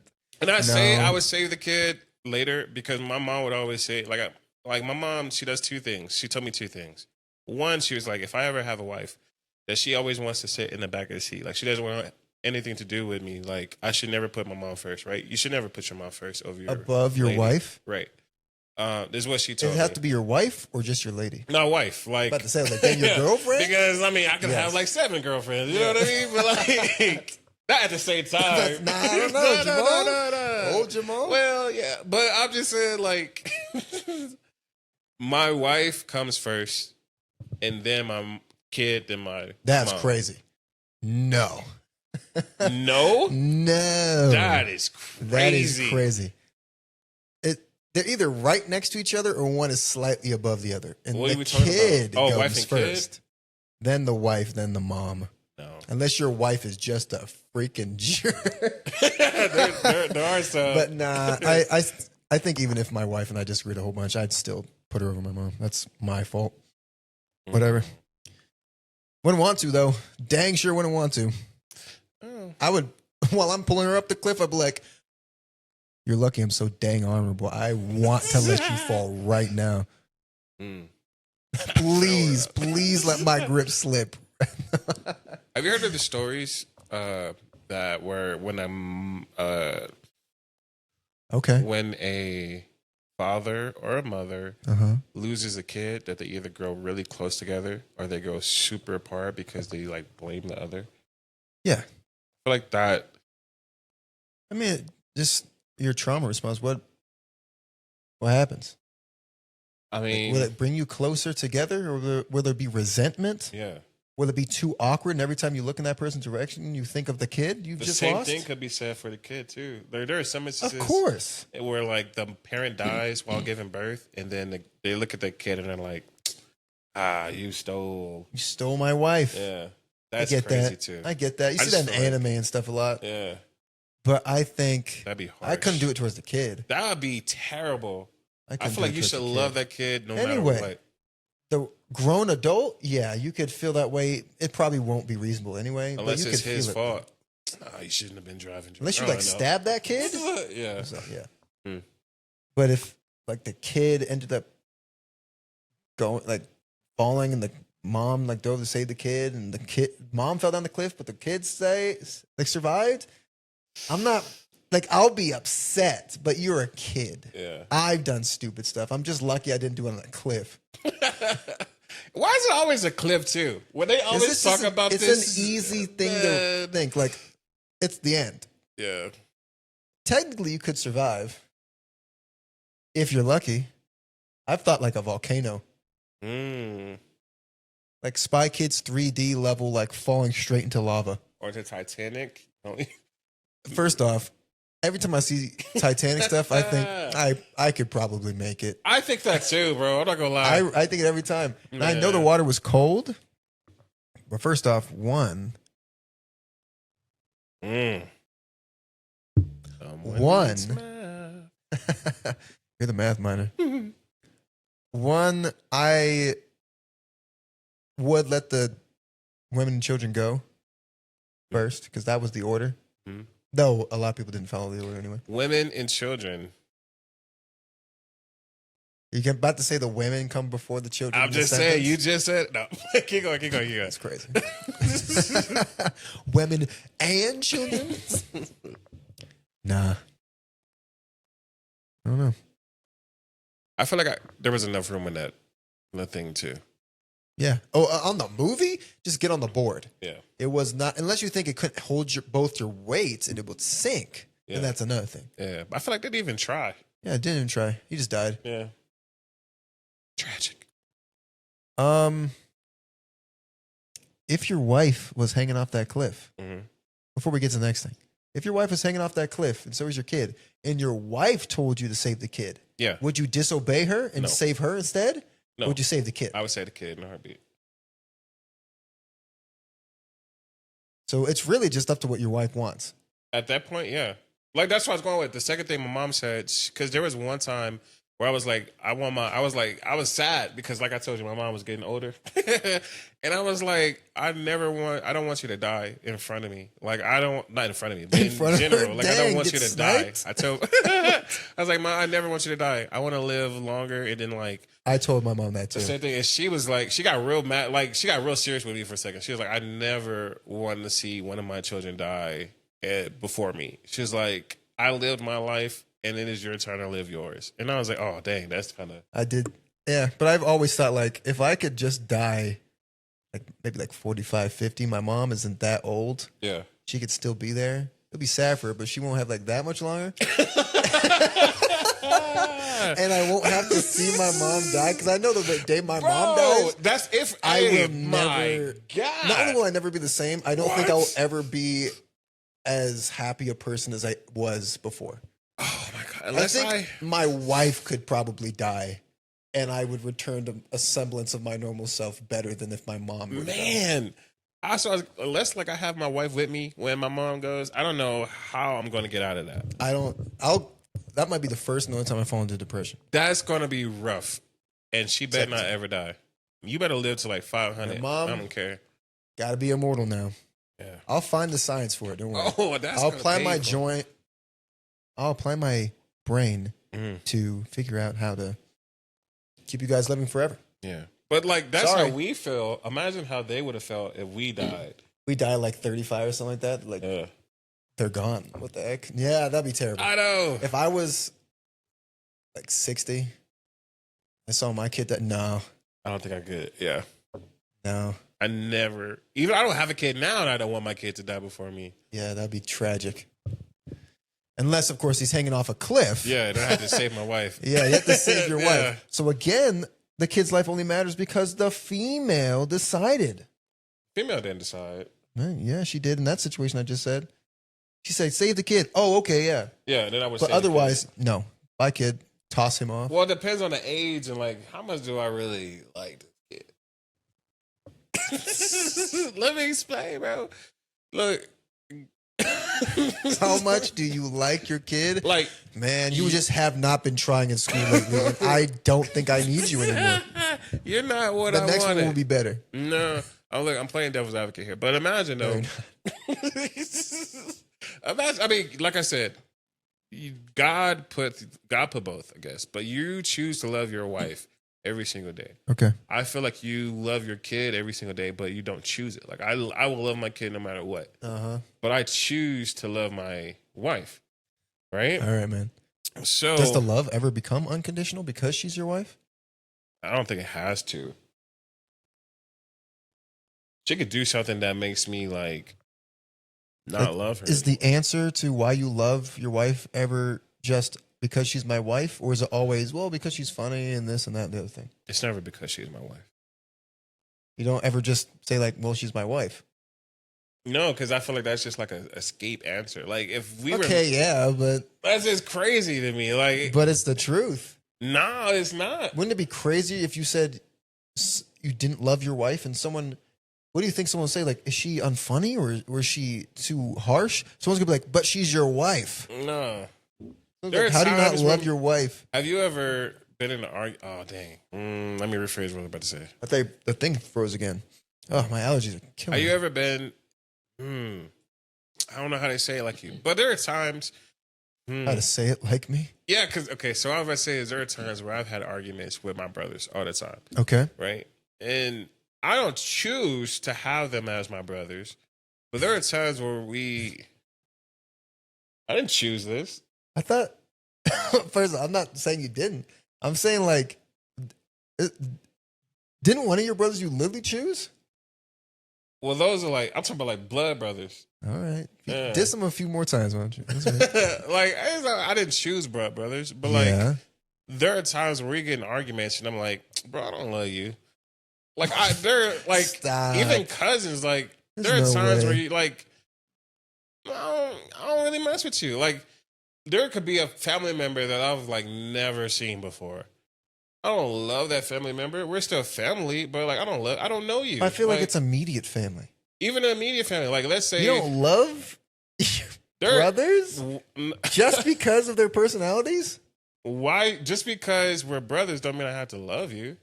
And I would save the kid later because my mom would always say, like my mom, she does two things. She told me two things. One, she was like, if I ever have a wife, that she always wants to sit in the back of the seat. Like, she doesn't want anything to do with me. Like, I should never put my mom first, right? You should never put your mom first above your wife, right? This is what she told me. Does it have to be your wife or just your lady? No, wife. Like, about to say, like, then your girlfriend? Because I mean, I could have like 7 girlfriends. You know what I mean? But like, not at the same time. I don't know, Jamal. No. Old Jamal. Well, yeah, but I'm just saying, like, my wife comes first, and then my kid, then my. That's mom. Crazy. No. No. That is crazy. That is crazy. They're either right next to each other or one is slightly above the other. And the kid goes first. Kid? Then the wife, then the mom. No. Unless your wife is just a freaking jerk. there are some. But nah, I think even if my wife and I disagreed a whole bunch, I'd still put her over my mom. That's my fault. Whatever. Wouldn't want to, though. Dang sure wouldn't want to. Oh. I would, while I'm pulling her up the cliff, I'd be like, "You're lucky I'm so dang honorable. I want to let you fall right now. Please let my grip slip." Have you heard of the stories that were when when a father or a mother loses a kid, that they either grow really close together or they grow super apart because they like blame the other? Yeah. I feel like that. I mean, just your trauma response. What happens? I mean, will it bring you closer together, or will there be resentment? Yeah. will it be too awkward? And every time you look in that person's direction, you think of the kid you've just lost? The lost? same thing could be said for the kid, too. There are some instances. Of course. Where, like, the parent dies while giving birth, and then they look at the kid and they're like, you stole my wife. Yeah. That's I get crazy, that. too. I get that. You see that in anime and stuff a lot. Yeah. But I think that'd be harsh. I couldn't do it towards the kid. That would be terrible. I feel like you should love love that kid no matter what. The grown adult, yeah, you could feel that way. It probably won't be reasonable anyway. Unless but you it's could his feel fault. No, you shouldn't have been driving. Unless you stab that kid. Yeah. So, yeah. But if like the kid ended up falling and the mom dove to save the kid and the mom fell down the cliff, but the kids survived. I'm not I'll be upset, but you're a kid. Yeah. I've done stupid stuff. I'm just lucky I didn't do it on a cliff. Why is it always a cliff too? When they always talk about this, it's an easy thing to think. Like it's the end. Yeah. Technically, you could survive if you're lucky. I've thought like a volcano. Like Spy Kids 3D level, like falling straight into lava. Or the Titanic. First off, every time I see Titanic stuff, I think I could probably make it. I think that too, bro. I'm not gonna lie. I think it every time. And I know the water was cold. But first off, one. You're the math minor. One, I would let the women and children go first because that was the order. Though a lot of people didn't follow the order anyway. Women and children. You're about to say the women come before the children. I'm just saying. You just said no. Keep going. That's crazy. Women and children. Nah. I don't know. I feel like there was enough room in that thing too. Yeah. Oh, on the movie, just get on the board. Yeah. It was not unless you think it couldn't hold both your weights and it would sink. Yeah. And that's another thing. Yeah. I feel like they didn't even try. Yeah, it didn't even try. He just died. Yeah. Tragic. If your wife was hanging off that cliff, before we get to the next thing, if your wife was hanging off that cliff and so was your kid, and your wife told you to save the kid, would you disobey her and save her instead? No. Or would you save the kid? I would save the kid in a heartbeat. So it's really just up to what your wife wants. At that point, yeah. Like, that's what I was going with. The second thing my mom said, because there was one time where I was like, I was sad because, like I told you, my mom was getting older. And I was like, I don't want you to die in front of me. Like, not in front of me, but in general. Like, I don't want you to die. I was like, Mom, I never want you to die. I want to live longer. And then, like, I told my mom that too. The same thing. And she was like, she got real mad. Like, she got real serious with me for a second. She was like, I never want to see one of my children die before me. She was like, I lived my life. And then it's your turn to live yours. And I was like, oh, dang, that's kind of... I did. Yeah, but I've always thought, like, if I could just die, like, maybe like 45, 50, my mom isn't that old. Yeah. She could still be there. It'll be sad for her, but she won't have, like, that much longer. And I won't have to see my mom die, because I know the day my mom dies... That's if I will never... God. Not only will I never be the same, I don't think I'll ever be as happy a person as I was before. Oh my God. I think my wife could probably die and I would return to a semblance of my normal self better than if my mom were Man. Unless like I have my wife with me when my mom goes, I don't know how I'm going to get out of that. That might be the first and only time I fall into depression. That's going to be rough. And she better not ever die. You better live to like 500. Mom, I don't care. Gotta be immortal now. Yeah. I'll find the science for it. Don't worry. Oh, that's I'll apply my joint. I'll apply my brain to figure out how to keep you guys living forever. Yeah. But like, that's how we feel. Imagine how they would have felt if we died. We died like 35 or something like that. Like, they're gone. What the heck? Yeah, that'd be terrible. I know. If I was like 60, I saw my kid that. No. I don't think I could. Yeah. No. I don't have a kid now and I don't want my kid to die before me. Yeah, that'd be tragic. Unless, of course, he's hanging off a cliff. Yeah, then I have to save my wife. Yeah, you have to save your wife. So again, the kid's life only matters because the female decided. Female didn't decide. Yeah, she did in that situation I just said. She said, save the kid. Oh, okay, yeah. Yeah, then I would But otherwise, no. Bye, kid. Toss him off. Well, it depends on the age and like how much do I really like this kid? Let me explain, bro. Look. How much do you like your kid? Like, man, you just have not been trying in school lately. And I don't think I need you anymore. You're not what I wanted. The next one will be better. No, I'm playing devil's advocate here, but imagine though. Imagine, I mean, like I said, God put both, I guess, but you choose to love your wife every single day. Okay. I feel like you love your kid every single day, but you don't choose it. Like I will love my kid no matter what. But I choose to love my wife. Right? All right, man. So does the love ever become unconditional because she's your wife? I don't think it has to. She could do something that makes me like not love her. Is the answer to why you love your wife ever just because she's my wife, or is it always, well, because she's funny and this and that and the other thing? It's never because she's my wife. You don't ever just say like, well, she's my wife. No, because I feel like that's just like a escape answer. Like if we yeah, but that's just crazy to me. Like, but it's the truth. No, it's not. Wouldn't it be crazy if you said you didn't love your wife and someone? What do you think someone would say? Like, is she unfunny or was she too harsh? Someone's gonna be like, but she's your wife. No. Like, how do you not love your wife? Have you ever been in an argument? Oh, dang. Let me rephrase what I was about to say. I think the thing froze again. Oh, my allergies are killing me. Have you ever been, I don't know how to say it like you, but there are times. How to say it like me? Yeah, because, okay, so what I was about to say is there are times where I've had arguments with my brothers all the time. Okay. Right? And I don't choose to have them as my brothers, but there are times where I didn't choose this. I thought, first of all, I'm not saying you didn't. I'm saying like, didn't one of your brothers you literally choose? Well, those are like, I'm talking about like blood brothers. All right. Yeah. Diss them a few more times, why don't you? Like, I didn't choose blood brothers, but like, there are times where we get in arguments and I'm like, bro, I don't love you. Like, they're like, Stop. even cousins, like, there are times where you like, I don't really mess with you. Like, there could be a family member that I've like never seen before. I don't love that family member. We're still family, but like I don't know you. I feel like it's immediate family. Even an immediate family. Like let's say you don't love your brothers just because of their personalities? Why? Just because we're brothers don't mean I have to love you.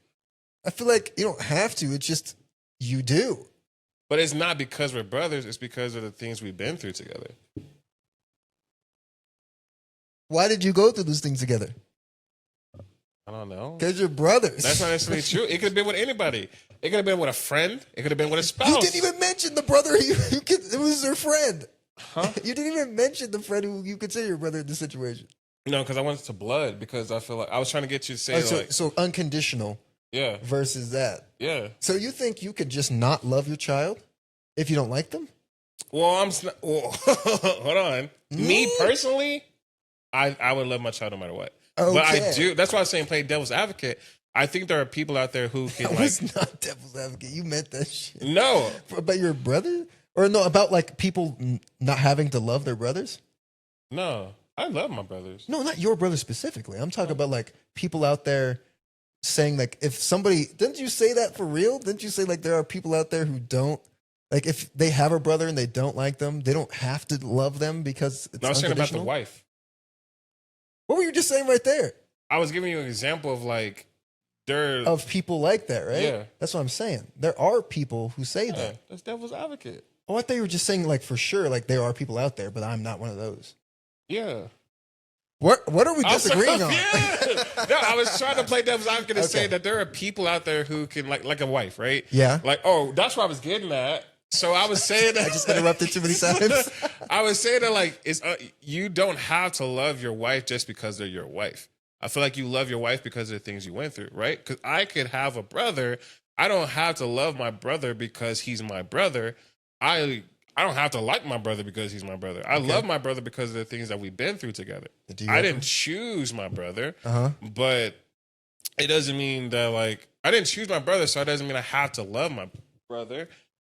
I feel like you don't have to. It's just you do. But it's not because we're brothers. It's because of the things we've been through together. Why did you go through those things together? I don't know. Because you're brothers. That's not necessarily true. It could have been with anybody. It could have been with a friend. It could have been with a spouse. You didn't even mention the brother who was your friend. Huh? You didn't even mention the friend who you consider your brother in this situation. No, because I went to blood because I feel like I was trying to get you to say so unconditional. Yeah. Versus that. Yeah. So you think you could just not love your child if you don't like them? Well, hold on. Me personally, I would love my child no matter what. Okay. But I do. That's why I'm saying play devil's advocate. I think there are people out there who can. It's not devil's advocate. You meant that shit. No, about your brother, or no, about like people not having to love their brothers. No, I love my brothers. No, not your brother specifically. I'm talking about like people out there saying like if somebody didn't you say that for real? Didn't you say like there are people out there who don't like if they have a brother and they don't like them, they don't have to love them because it's I was saying about the wife. What were you just saying right there? I was giving you an example of like of people like that, right? Yeah. That's what I'm saying. There are people who say that. That's devil's advocate. Oh, I thought you were just saying like for sure, like there are people out there, but I'm not one of those. Yeah. What are we disagreeing on? Yeah. No, I was trying to play devil's advocate and say that there are people out there who can like a wife, right? Yeah. Like, that's what I was getting at. So I was saying that I just interrupted too many times. I was saying that like it's you don't have to love your wife just because they're your wife. I feel like you love your wife because of the things you went through, right? Because I could have a brother. I don't have to love my brother because he's my brother. I don't have to like my brother because he's my brother. I love my brother because of the things that we've been through together. I didn't choose my brother, but it doesn't mean that like I didn't choose my brother, so it doesn't mean I have to love my brother.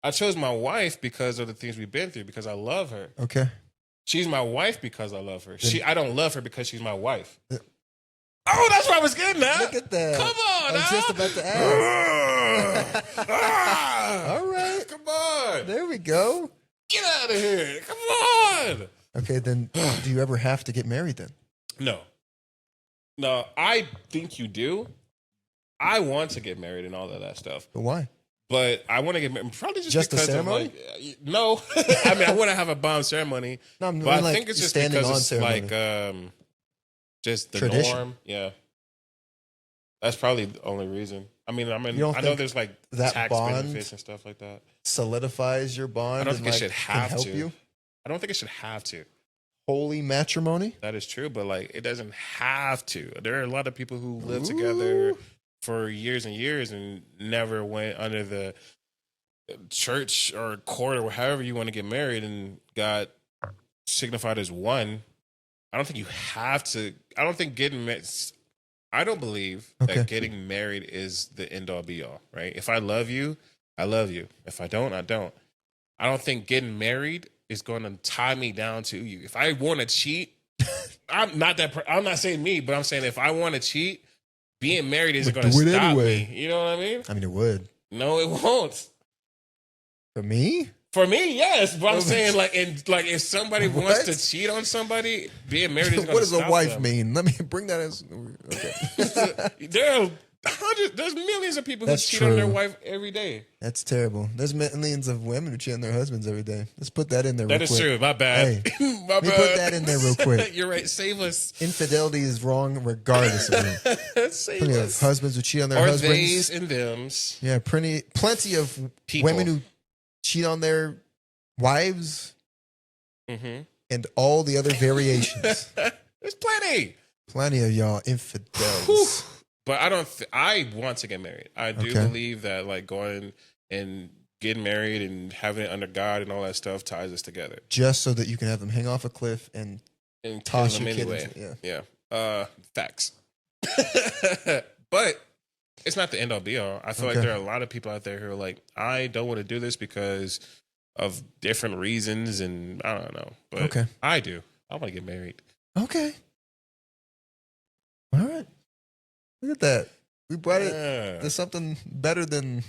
I chose my wife because of the things we've been through, because I love her. Okay. She's my wife because I love her. I don't love her because she's my wife. Oh, that's what I was getting at. Look at that. Come on, I was just about to ask. All right. Come on. There we go. Get out of here. Come on. Okay, then do you ever have to get married then? No. No, I think you do. I want to get married and all of that stuff. But why? But I want to get married probably just the because ceremony? of like, no. I mean, I want to have a bomb ceremony. No, but I think it's just because it's ceremony. Like just the tradition. norm. Yeah. That's probably the only reason. I mean, I know there's like that tax bond benefits and stuff like that. Solidifies your bond. I don't think it should have have to. You. I don't think it should have to. Holy matrimony? That is true, but like it doesn't have to. There are a lot of people who live together for years and years and never went under the church or court or however you want to get married and got signified as one. I don't think you have to. I don't think I don't believe that getting married is the end all be all, right? If I love you, I love you. If I don't, I don't. I don't think getting married is going to tie me down to you. If I want to cheat, I'm not saying me, but I'm saying if I want to cheat, being married isn't going to stop me. You know what I mean? I mean, it would. No, it won't. For me? For me, yes. But I'm saying, if somebody wants to cheat on somebody, being married isn't going to stop them. What does a wife mean? Let me bring that as... Okay. There's millions of people who cheat on their wife every day. That's terrible. There's millions of women who cheat on their husbands every day. Let's put that in there real quick. That is true. My bad. Hey, let me put that in there real quick. You're right. Save us. Infidelity is wrong regardless of who. Save us. Of husbands who cheat on their husbands. Or theys and thems. Yeah, plenty of people. Women who cheat on their wives and all the other variations. There's plenty. Plenty of y'all infidels. But I want to get married. I do believe that like going and getting married and having it under God and all that stuff ties us together. Just so that you can have them hang off a cliff and toss your kid into, yeah. Facts. But it's not the end all be all. I feel like there are a lot of people out there who are like, I don't want to do this because of different reasons, and I don't know. But I do. I want to get married. Okay. All right. Look at that. We brought it to something better than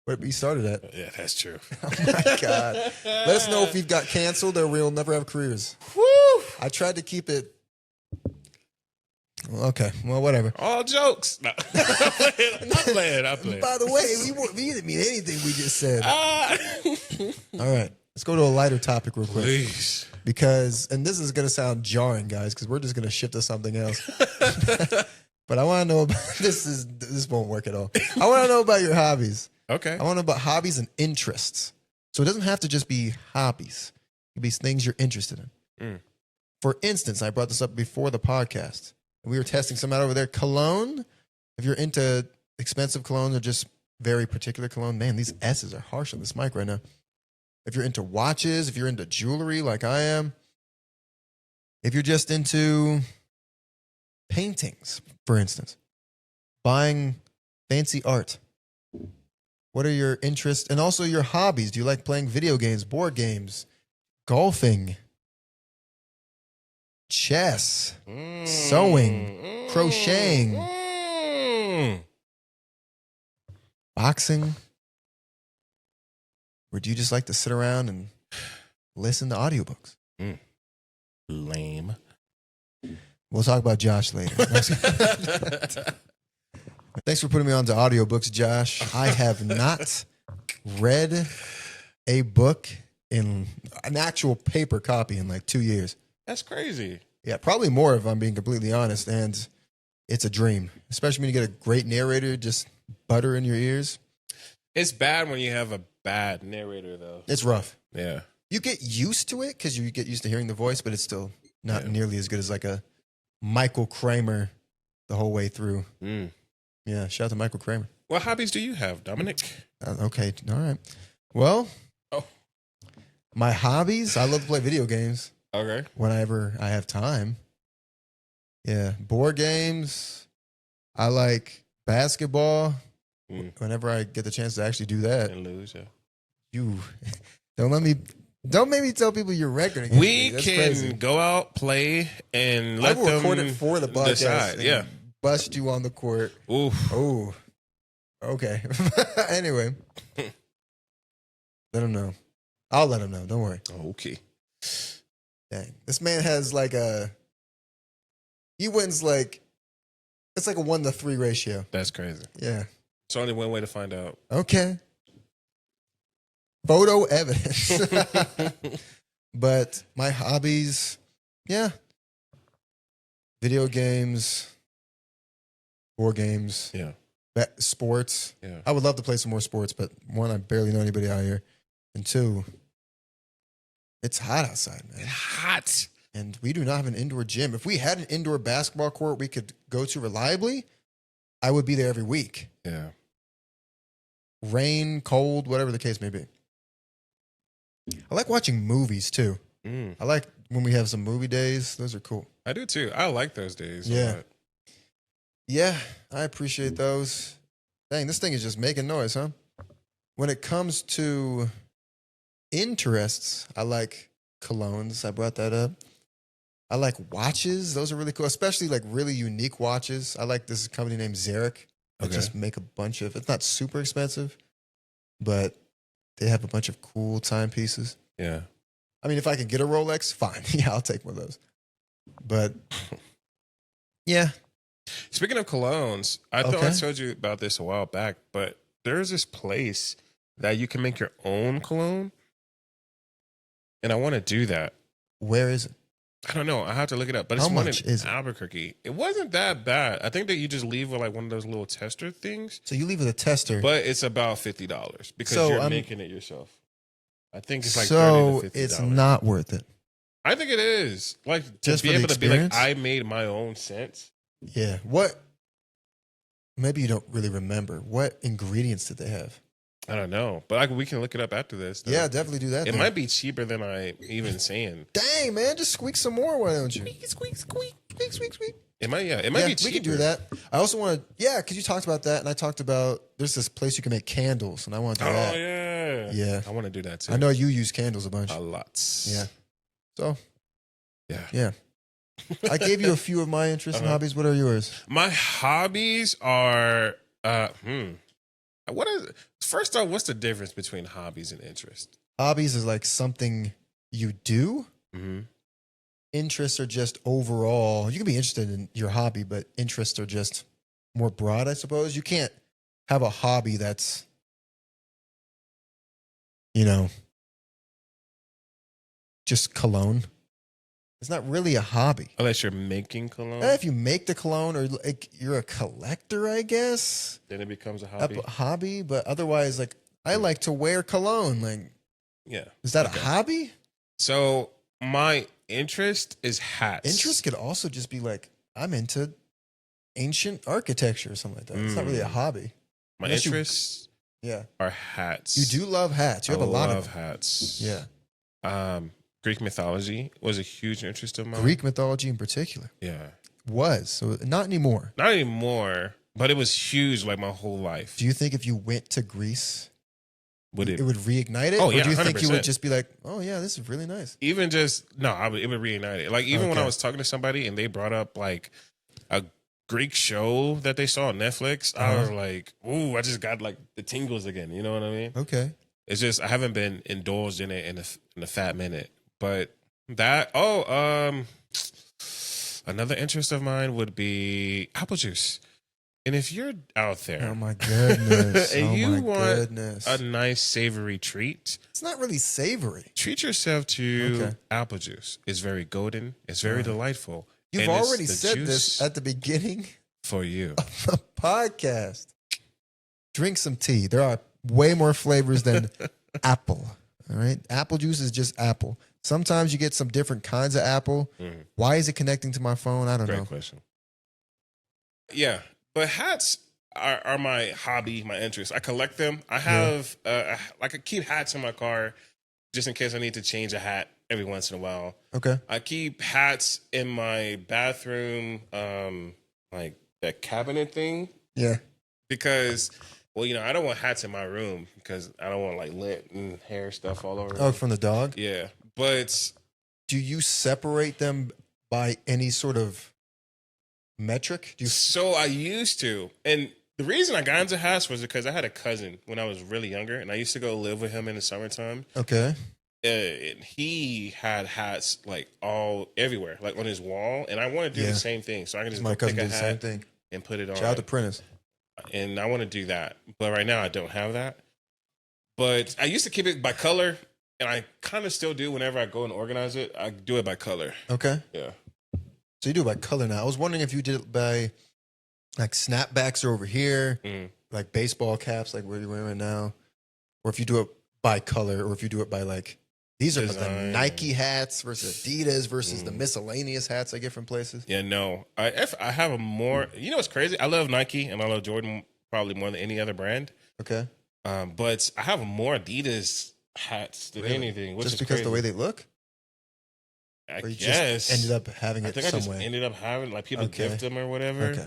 what we started at. Yeah, that's true. Oh my God. Let us know if we've got canceled or we'll never have careers. Woo! I tried to keep it. Okay, well, whatever. All jokes. No. I'm playing. By the way, we didn't mean anything we just said. All right, let's go to a lighter topic real quick. Please. Because, and this is going to sound jarring, guys, because we're just going to shift to something else. But I want to know about, this won't work at all. I want to know about your hobbies. Okay. I want to know about hobbies and interests. So it doesn't have to just be hobbies. It could be things you're interested in. For instance, I brought this up before the podcast. We were testing some out over there. Cologne, if you're into expensive cologne or just very particular cologne, man, these S's are harsh on this mic right now. If you're into watches, if you're into jewelry like I am, if you're just into paintings, for instance, buying fancy art, what are your interests and also your hobbies? Do you like playing video games, board games, golfing, chess, sewing, crocheting, boxing? Or do you just like to sit around and listen to audiobooks? Lame. We'll talk about Josh later. Thanks for putting me on to audiobooks, Josh. I have not read a book in an actual paper copy in like 2 years. That's crazy. Yeah, probably more if I'm being completely honest. And it's a dream, especially when you get a great narrator just butter in your ears. It's bad when you have a bad narrator, though. It's rough. Yeah. You get used to it because you get used to hearing the voice, but it's still not nearly as good as like a Michael Kramer the whole way through. Yeah, shout out to Michael Kramer. What hobbies do you have, Dominic? Okay, all right. Well, my hobbies, I love to play video games. Okay. Whenever I have time. Yeah, board games. I like basketball. Whenever I get the chance to actually do that. And lose, yeah. You don't make me tell people your record. We can crazy. Go out, play, and let them record it for the podcast. Decide. Yeah, bust you on the court. Oof. Oh, okay. Anyway, let him know. I'll let him know. Don't worry. Okay. Dang, this man has he wins it's like a 1-to-3 ratio. That's crazy. Yeah. It's only one way to find out. Okay. Photo evidence. But my hobbies, yeah. Video games, board games. Yeah. Sports. Yeah. I would love to play some more sports, but one, I barely know anybody out here. And two, it's hot outside, man. It's hot. And we do not have an indoor gym. If we had an indoor basketball court we could go to reliably, I would be there every week. Yeah. Rain, cold, whatever the case may be. I like watching movies too. I like when we have some movie days. Those are cool. I do too. I like those days. Yeah. Yeah, I appreciate those. Dang, this thing is just making noise, huh? When it comes to interests, I like colognes. I brought that up. I like watches. Those are really cool, especially like really unique watches. I like this company named Zarek. They just make a bunch of, it's not super expensive, but they have a bunch of cool timepieces. Yeah. I mean, if I can get a Rolex, fine. Yeah, I'll take one of those. But yeah. Speaking of colognes, I thought I told you about this a while back, but there's this place that you can make your own cologne. And I want to do that. Where is it? I don't know. I have to look it up. But it's one in Albuquerque. It wasn't that bad. I think that you just leave with like one of those little tester things. So you leave with a tester. But it's about $50 because you're making it yourself. I think it's like $30 to $50. It's not worth it. I think it is. Like just to be able to be like, I made my own scents. Yeah. What? Maybe you don't really remember. What ingredients did they have? I don't know, but we can look it up after this. Though. Yeah, definitely do that. It might be cheaper than I even saying. Dang, man, just squeak some more. Why don't you? Squeak. Squeak. It might be cheaper. We can do that. I also want to, because you talked about that, and I talked about there's this place you can make candles, and I want to do that. Oh yeah. I want to do that too. I know you use candles a bunch. A lot. Yeah. So. Yeah. I gave you a few of my interests and hobbies. What are yours? My hobbies are First off, what's the difference between hobbies and interests? Hobbies is like something you do. Mm-hmm. Interests are just overall. You can be interested in your hobby, but interests are just more broad, I suppose. You can't have a hobby that's, just cologne. It's not really a hobby. Unless you're making cologne. If you make the cologne or like you're a collector, I guess. Then it becomes a hobby. But otherwise, like I like to wear cologne. Like, yeah. Is that a hobby? So my interest is hats. Interest could also just be like, I'm into ancient architecture or something like that. It's not really a hobby. My interests are hats. You do love hats. You have a lot of hats. Yeah. Greek mythology was a huge interest of mine. Greek mythology in particular. Yeah. Was. So not anymore. Not anymore, but it was huge like my whole life. Do you think if you went to Greece, it would reignite it? Oh, yeah, or do you 100%. think you would just be like, oh, yeah, this is really nice? Even just, it would reignite it. Like even when I was talking to somebody and they brought up like a Greek show that they saw on Netflix, I was like, ooh, I just got like the tingles again. You know what I mean? Okay. It's just, I haven't been indulged in it in a fat minute. But another interest of mine would be apple juice. And if you're out there, oh my goodness, and you want a nice savory treat, it's not really savory. Treat yourself to apple juice. It's very golden. It's very delightful. You've already said this at the beginning for you of the podcast. Drink some tea. There are way more flavors than apple. All right, apple juice is just apple. Sometimes you get some different kinds of apple. Mm-hmm. Why is it connecting to my phone? I don't know. Great question. Yeah, but hats are my hobby, my interest. I collect them. I have I keep hats in my car just in case I need to change a hat every once in a while. Okay. I keep hats in my bathroom, like that cabinet thing. Yeah. Because Well, I don't want hats in my room because I don't want like lint and hair stuff all over. Oh, from the dog? Yeah. But do you separate them by any sort of metric? So I used to. And the reason I got into hats was because I had a cousin when I was really younger, and I used to go live with him in the summertime. Okay. And he had hats like all everywhere, like on his wall, and I want to do the same thing. So I can just my cousin pick a did the hat same thing and put it on. Shout out to Prentice. And I want to do that, but right now I don't have that. But I used to keep it by color, and I kind of still do whenever I go and organize it. I do it by color. Okay. Yeah. So you do it by color now. I was wondering if you did it by like snapbacks are over here, like baseball caps, like what you're wearing right now, or if you do it by color, or if you do it by like these are the Nike hats versus Adidas versus the miscellaneous hats I get from places. Yeah, no. I have a more. You know what's crazy? I love Nike and I love Jordan probably more than any other brand. Okay. But I have more Adidas hats than anything. Which just is because crazy. the way they look? I or you guess. just ended up having it I think I some just way? ended up having like people gift them or whatever. Okay.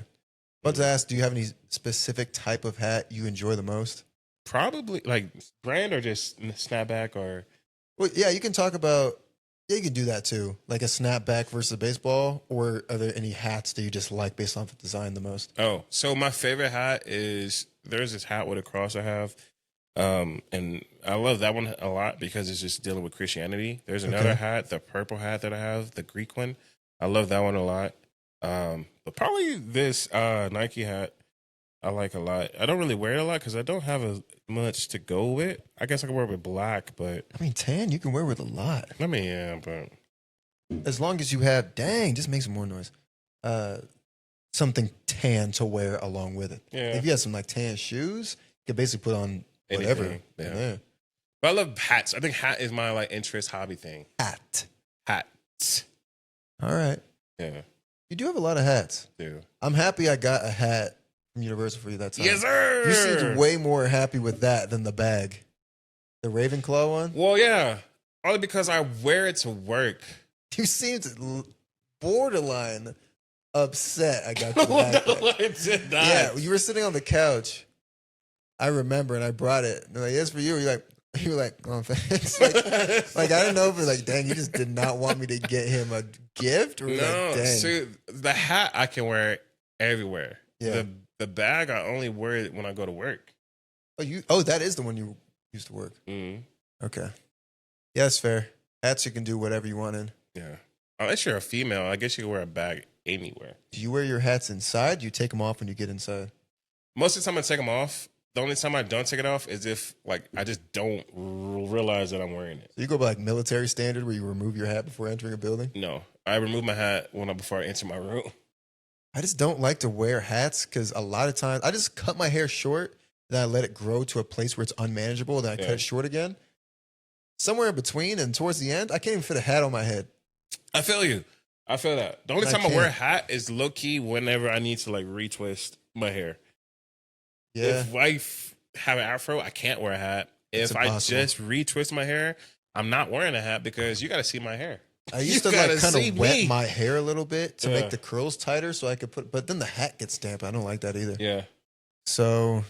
Let's ask, do you have any specific type of hat you enjoy the most? Probably like brand or just snapback or. Well, yeah, you can talk about. Yeah, you can do that too, like a snapback versus a baseball. Or are there any hats that you just like based off the design the most? Oh, so my favorite hat is there's this hat with a cross I have, and I love that one a lot because it's just dealing with Christianity. There's another hat, the purple hat that I have, the Greek one. I love that one a lot. But probably this Nike hat I like a lot. I don't really wear it a lot because I don't have as much to go with. I guess I can wear it with black, but I mean, tan you can wear with a lot. I mean, yeah, but as long as you have, just make some more noise. Something tan to wear along with it. Yeah. If you have some like tan shoes, you can basically put on whatever. Anything, yeah. Yeah. But I love hats. I think hat is my like interest hobby thing. Hats. All right. Yeah. You do have a lot of hats. Dude. I'm happy I got a hat from Universal for you that time. Yes, sir. You seemed way more happy with that than the bag. The Ravenclaw one? Well, yeah. Only because I wear it to work. You seemed borderline upset I got you the bag. Yeah, you were sitting on the couch. I remember, and I brought it. And like, yes, for you. You were like, oh, thanks. like I didn't know if it was like, dang, you just did not want me to get him a gift, or no, like, dang. See, the hat I can wear everywhere. Yeah. The bag I only wear it when I go to work. Oh, that is the one you used to work. Mm-hmm. Okay. Yeah, that's fair. Hats you can do whatever you want in. Yeah. Unless you're a female, I guess you can wear a bag anywhere. Do you wear your hats inside? Do you take them off when you get inside? Most of the time I take them off. The only time I don't take it off is if like I just don't realize that I'm wearing it. So you go by like military standard where you remove your hat before entering a building? No. I remove my hat before I enter my room. I just don't like to wear hats because a lot of times I just cut my hair short, then I let it grow to a place where it's unmanageable, then I cut it short again. Somewhere in between and towards the end, I can't even fit a hat on my head. I feel you. I feel that. The only time I wear a hat is low key whenever I need to like retwist my hair. Yeah. If I have an afro, I can't wear a hat. If I just retwist my hair, I'm not wearing a hat because you got to see my hair. I used to like kind of wet my hair a little bit to make the curls tighter so I could but then the hat gets damp. I don't like that either. Yeah. So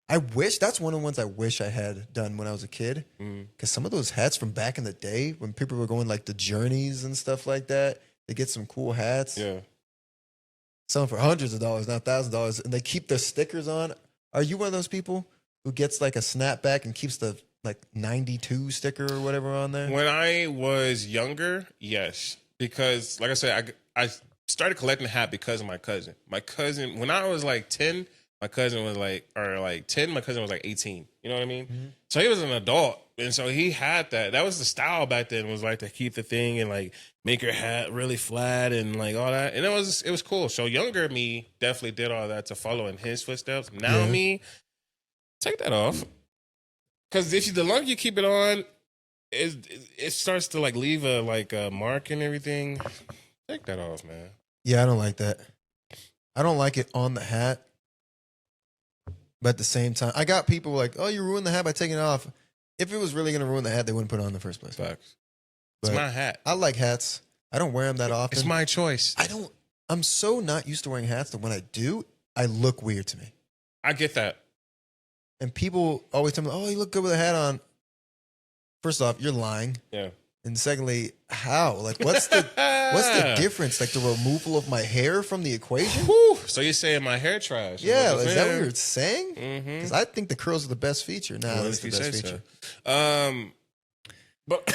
that's one of the ones I wish I had done when I was a kid. Because some of those hats from back in the day when people were going like the journeys and stuff like that, they get some cool hats. Yeah. Some for hundreds of dollars, not $1,000, and they keep their stickers on. Are you one of those people who gets like a snapback and keeps the like 92 sticker or whatever on there? When I was younger, yes. Because like I said, I started collecting a hat because of my cousin. My cousin, when I was like 10, my cousin was like 10, my cousin was like 18. You know what I mean? Mm-hmm. So he was an adult. And so he had that. That was the style back then, was like to keep the thing and like make your hat really flat and like all that. And it was cool. So younger me definitely did all that to follow in his footsteps. Now me, take that off. Because the longer you keep it on, it starts to like leave a mark and everything. Take that off, man. Yeah, I don't like that. I don't like it on the hat. But at the same time, I got people like, oh, you ruined the hat by taking it off. If it was really going to ruin the hat, they wouldn't put it on in the first place. Facts. But it's my hat. I like hats. I don't wear them that often. It's my choice. I'm so not used to wearing hats that when I do, I look weird to me. I get that. And people always tell me, "Oh, you look good with a hat on." First off, you're lying. Yeah. And secondly, how? Like, what's the difference? Like the removal of my hair from the equation? Whew. So you're saying my hair trash? Yeah, is that what you're saying? Mm-hmm. Because I think the curls are the best feature. Nah, that's the best feature. So. But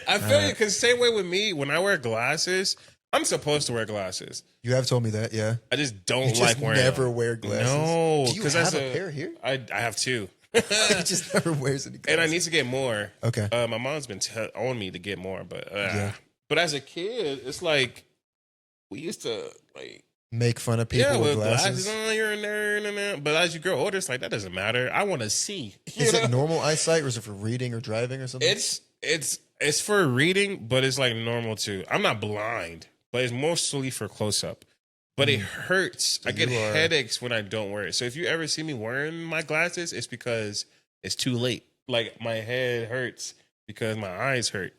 I feel you, because same way with me, when I wear glasses, I'm supposed to wear glasses. You have told me that, yeah. I just don't like wearing them. Never wear glasses. No, because I have a pair here. I have two. He just never wears any glasses. And I need to get more. Okay. My mom's been on me to get more, but But as a kid, it's like we used to like make fun of people with glasses. Oh, you're a nerd. But as you grow older, it's like that doesn't matter. I want to see. Is it normal eyesight, or is it for reading or driving or something? It's for reading, but it's like normal too. I'm not blind, but it's mostly for close up. But it hurts. So I get headaches when I don't wear it. So if you ever see me wearing my glasses, it's because it's too late. Like my head hurts because my eyes hurt.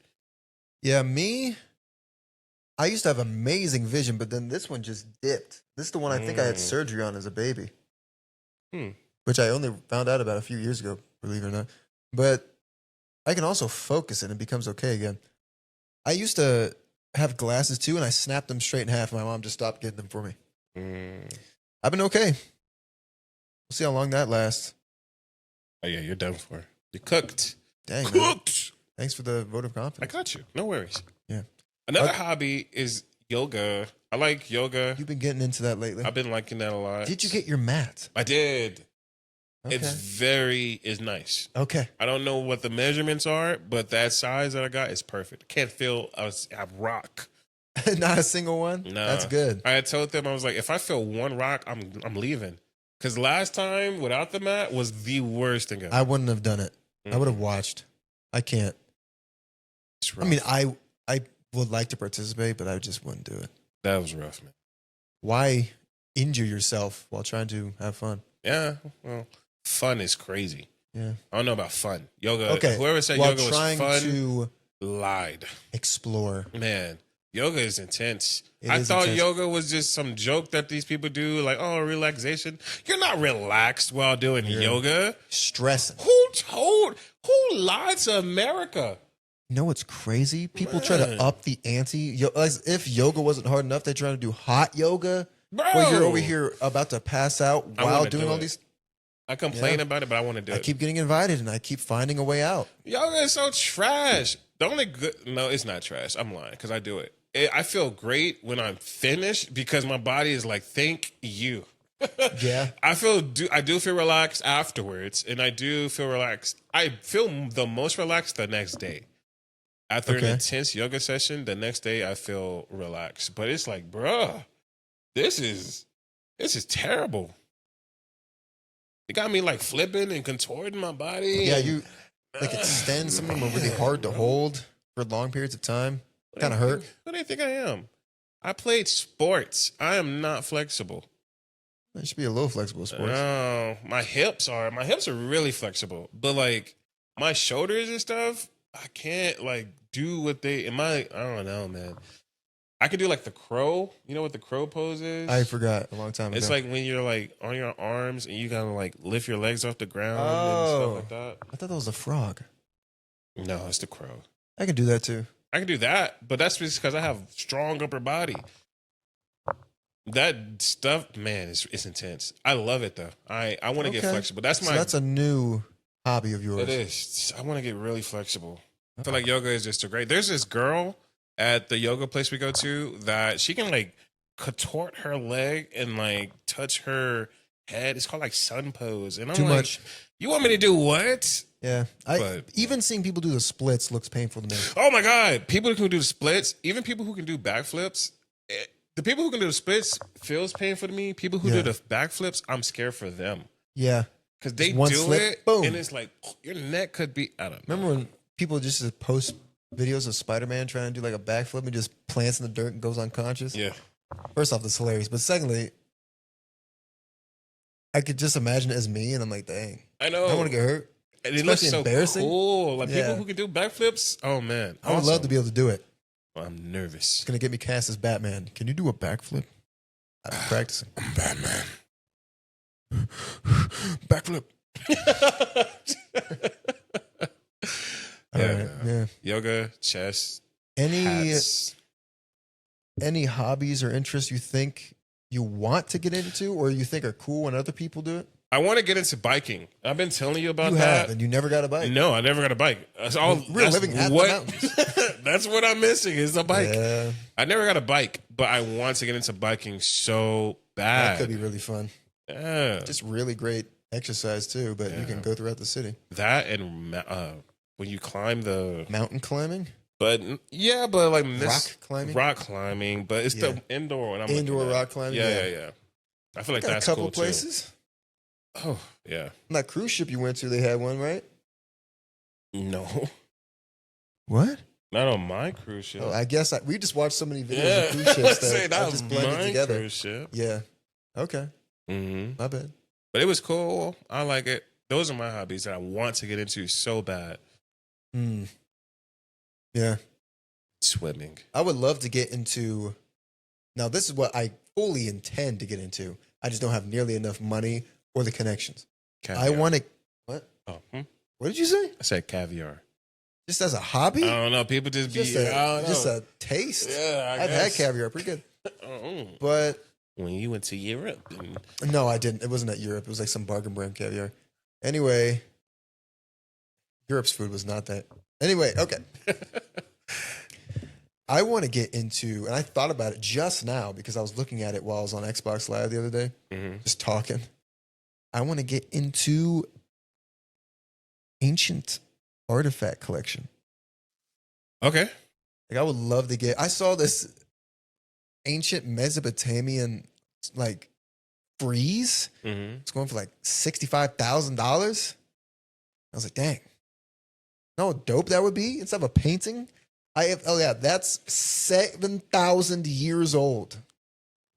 Yeah, I used to have amazing vision, but then this one just dipped. This is the one I think I had surgery on as a baby, which I only found out about a few years ago, believe it or not. But I can also focus and it becomes okay again. I used to have glasses too, and I snapped them straight in half. And my mom just stopped getting them for me. I've been okay. We'll see how long that lasts. Oh yeah, you're done for. You're cooked. Dang, cooked. Man. Thanks for the vote of confidence. I got you. No worries. Yeah. Another hobby is yoga. I like yoga. You've been getting into that lately. I've been liking that a lot. Did you get your mat? I did. Okay. It's nice. Okay. I don't know what the measurements are, but that size that I got is perfect. Can't feel a rock. Not a single one? No. That's good. I had told them, I was like, if I feel one rock, I'm leaving. Because last time without the mat was the worst thing ever. I wouldn't have done it. I would have watched. I can't. I mean, I would like to participate, but I just wouldn't do it. That was rough, man. Why injure yourself while trying to have fun? Yeah, well, fun is crazy. Yeah. I don't know about fun. Yoga, okay. Whoever said while yoga was fun to lied. Explore. Man, yoga is intense. I thought yoga was just some joke that these people do, like, oh, relaxation. You're not relaxed while doing yoga. Stressing. Who lied to America? You know what's crazy? People try to up the ante. As if yoga wasn't hard enough, they're trying to do hot yoga. Bro. Where you're over here about to pass out while doing all these. I complain about it, but I want to do it. I keep getting invited and I keep finding a way out. Yoga is so trash. The only good... No, it's not trash. I'm lying because I do it. I feel great when I'm finished because my body is like, thank you. Yeah. I do feel relaxed afterwards, and I do feel relaxed. I feel the most relaxed the next day. After an intense yoga session, the next day I feel relaxed. But it's like, bruh, this is terrible. It got me like flipping and contorting my body. Yeah, you like extend some of them are really hard to hold for long periods of time. Kind of hurt. Who do you think I am? I played sports. I am not flexible. You should be a little flexible in sports. No, my hips are really flexible. But like my shoulders and stuff, I can't like do what I don't know, man. I could do like the crow. You know what the crow pose is? I forgot a long time ago. It's like when you're like on your arms and you gotta like lift your legs off the ground and stuff like that. I thought that was a frog. No, it's the crow. I can do that too. I can do that, but that's just because I have strong upper body. That stuff, man, it's intense. I love it though. I want to get flexible. That's a new hobby of yours. It is. I want to get really flexible. I feel like yoga is just There's this girl at the yoga place we go to that she can like contort her leg and like touch her head. It's called like sun pose. And I'm too like, much. You want me to do what? Yeah. Even seeing people do the splits looks painful to me. Oh my God. People who can do the splits, even people who can do backflips. The people who can do the splits feels painful to me. People who do the backflips, I'm scared for them. Yeah. Because they do it, boom. And it's like, your neck could be, I don't know. Remember when people just post videos of Spider-Man trying to do like a backflip and just plants in the dirt and goes unconscious? Yeah. First off, that's hilarious. But secondly, I could just imagine it as me and I'm like, dang. I know. I don't want to get hurt. And it looks so embarrassing. Cool. Like people who can do backflips. Oh man. I would love to be able to do it. I'm nervous. It's gonna get me cast as Batman. Can you do a backflip? I've been practicing. I'm Batman. Backflip. All right. Yeah. Yoga, chess, Any hats. any hobbies or interests you think you want to get into, or you think are cool when other people do it? I want to get into biking. I've been telling you about You that. have, and you never got a bike. No, I never got a bike. That's all. We're living at the mountains. That's what I'm missing is a bike. Yeah, I never got a bike, but I want to get into biking so bad. that could be really fun. Yeah, Just really great exercise too, but you can go throughout the city. that and when you climb the Mountain climbing, but like rock climbing, but it's the indoor one. Indoor rock climbing. Yeah. I feel like Got that's a couple cool places. too. Oh yeah. On that cruise ship you went to, they had one, right? No, What? not on my cruise ship. Oh, I guess we just watched so many videos of cruise ships that I just blended together. Cruise ship. Yeah. Okay. Mm-hmm. My bad. But it was cool. I like it. Those are my hobbies that I want to get into so bad. Yeah. Swimming. I would love to get into. Now, this is what I fully intend to get into. I just don't have nearly enough money or the connections. Caviar. I want to. What? Oh, What did you say? I said caviar. Just as a hobby? I don't know. People just be. Just a taste. Yeah, I've had caviar, pretty good. Mm. But When you went to Europe. no, I didn't. It wasn't at Europe. It was like some bargain brand caviar. Anyway, Europe's food was not that. Anyway, okay. I want to get into, and I thought about it just now because I was looking at it while I was on Xbox Live the other day, just talking. I want to get into ancient artifact collection. Okay. Like I would love to get. I saw this ancient Mesopotamian like frieze. It's going for like $65,000. I was like, dang, you know how dope that would be instead of a painting. That's 7,000 years old.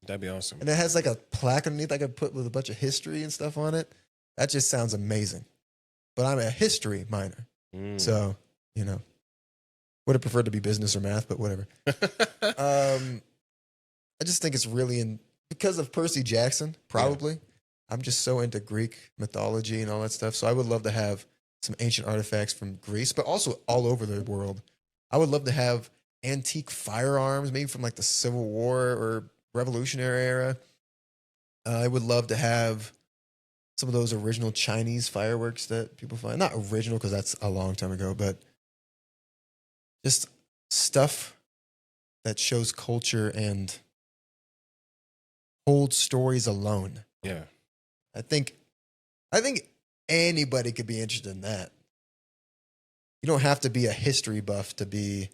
That'd be awesome. And it has like a plaque underneath I could put with a bunch of history and stuff on it. That just sounds amazing. But I'm a history minor. So, would have preferred to be business or math, but whatever. I just think it's really because of Percy Jackson, probably. Yeah. I'm just so into Greek mythology and all that stuff. So I would love to have some ancient artifacts from Greece, but also all over the world. I would love to have antique firearms, maybe from like the Civil War or Revolutionary era. I would love to have some of those original Chinese fireworks that people find. Not original because that's a long time ago, but just stuff that shows culture and holds stories alone. Yeah. I think anybody could be interested in that. You don't have to be a history buff to be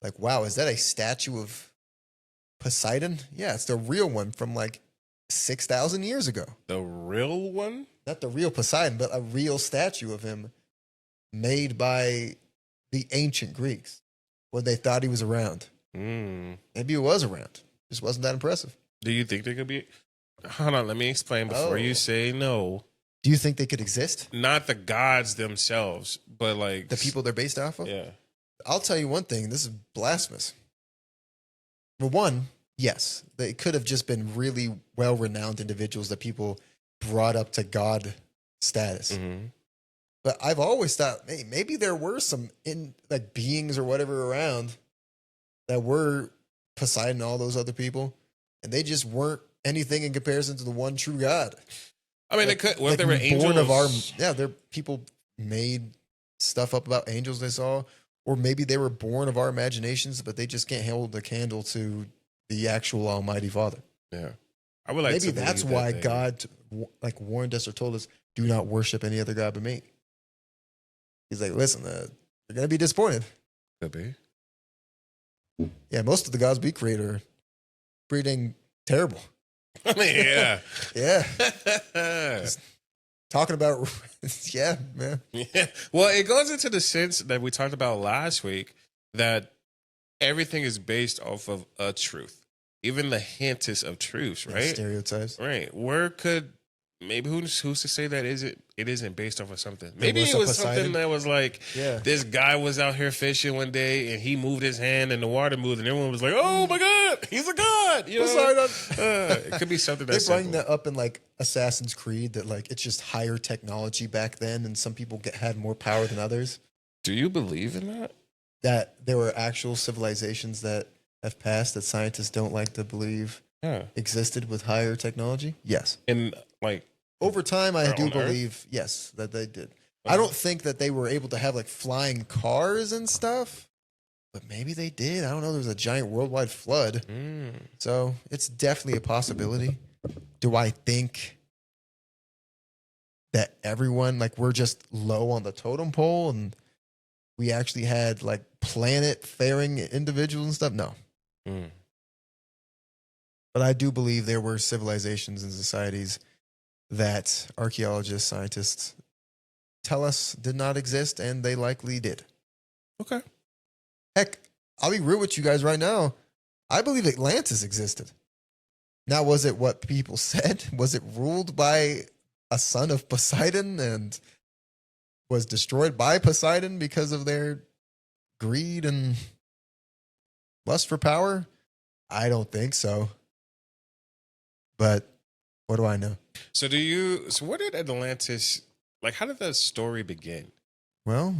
like, wow, is that a statue of Poseidon? Yeah, it's the real one from like 6,000 years ago. The real one? Not the real Poseidon, but a real statue of him made by the ancient Greeks when they thought he was around. Maybe he was around. Just wasn't that impressive. Do you think they could be? Hold on, let me explain before you say no. Do you think they could exist? Not the gods themselves, but like the people they're based off of? Yeah. I'll tell you one thing. This is blasphemous. For one, yes, they could have just been really well-renowned individuals that people brought up to God status. But I've always thought, hey, maybe there were some beings or whatever around that were Poseidon and all those other people, and they just weren't anything in comparison to the one true God. I mean, they could. What if they were angels? Their people made stuff up about angels they saw, or maybe they were born of our imaginations, but they just can't hold the candle to the actual Almighty Father. Yeah, I would like. Maybe to that's why God warned us or told us, "Do not worship any other god but me." He's like, "Listen, you're gonna be disappointed." Could be. Yeah, most of the gods we create are pretty dang terrible. I mean, yeah. Yeah. Just talking about, yeah, man. Yeah. Well, it goes into the sense that we talked about last week that everything is based off of a truth, even the hintest of truths, right? Stereotypes. Right. Where could maybe who's to say that it isn't based off of something? Maybe was it a was Poseidon? something that was like, Yeah. this guy was out here fishing one day and he moved his hand and the water moved and everyone was like, oh my God, he's a god. You know? It could be something that's They bring simple. that up in like Assassin's Creed, that like it's just higher technology back then, and some people had more power than others. Do you believe in that? That there were actual civilizations that have passed that scientists don't like to believe existed with higher technology? Yes. And like over time, I do on believe, yes, that they did. I don't think that they were able to have like flying cars and stuff, but maybe they did. I don't know. There was a giant worldwide flood. So it's definitely a possibility. Do I think that everyone, like, we're just low on the totem pole and we actually had like planet-faring individuals and stuff? No. But I do believe there were civilizations and societies that archaeologists, scientists tell us did not exist, and they likely did. Okay. Heck, I'll be real with you guys right now. I believe Atlantis existed. Now, was it what people said? Was it ruled by a son of Poseidon and was destroyed by Poseidon because of their greed and lust for power? I don't think so. But what do I know? So where did Atlantis, like, how did the story begin? Well,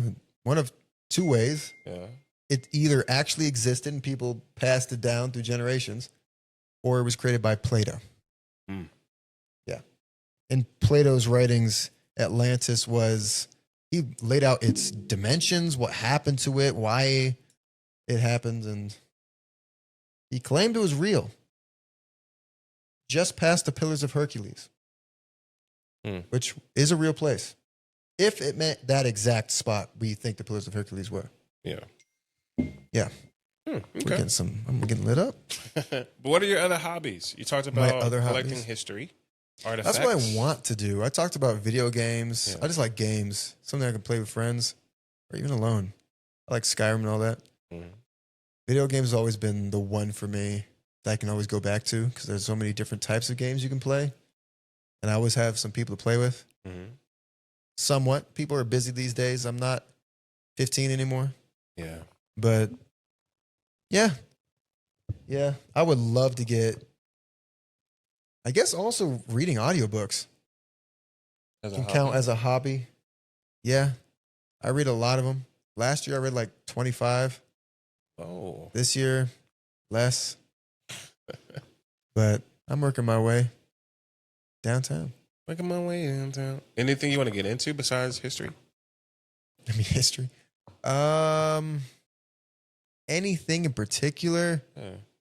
one of two ways. Yeah. It either actually existed and people passed it down through generations, or it was created by Plato. Yeah. In Plato's writings, Atlantis he laid out its dimensions, what happened to it, why it happened, and he claimed it was real. Just past the Pillars of Hercules, which is a real place. If it meant that exact spot we think the Pillars of Hercules were. Yeah. Yeah. Okay. I'm getting lit up. But what are your other hobbies? You talked about collecting history, artifacts. That's what I want to do. I talked about video games. Yeah. I just like games. Something I can play with friends or even alone. I like Skyrim and all that. Video games has always been the one for me that I can always go back to because there's so many different types of games you can play. And I always have some people to play with. Somewhat. People are busy these days. I'm not 15 anymore. Yeah. But yeah. I would love to get, I guess also reading audiobooks can count as a hobby. Yeah. I read a lot of them. Last year I read like 25. Oh. This year, less. But I'm working my way downtown. Making my way downtown. Anything you want to get into besides history? I mean, history. Anything in particular?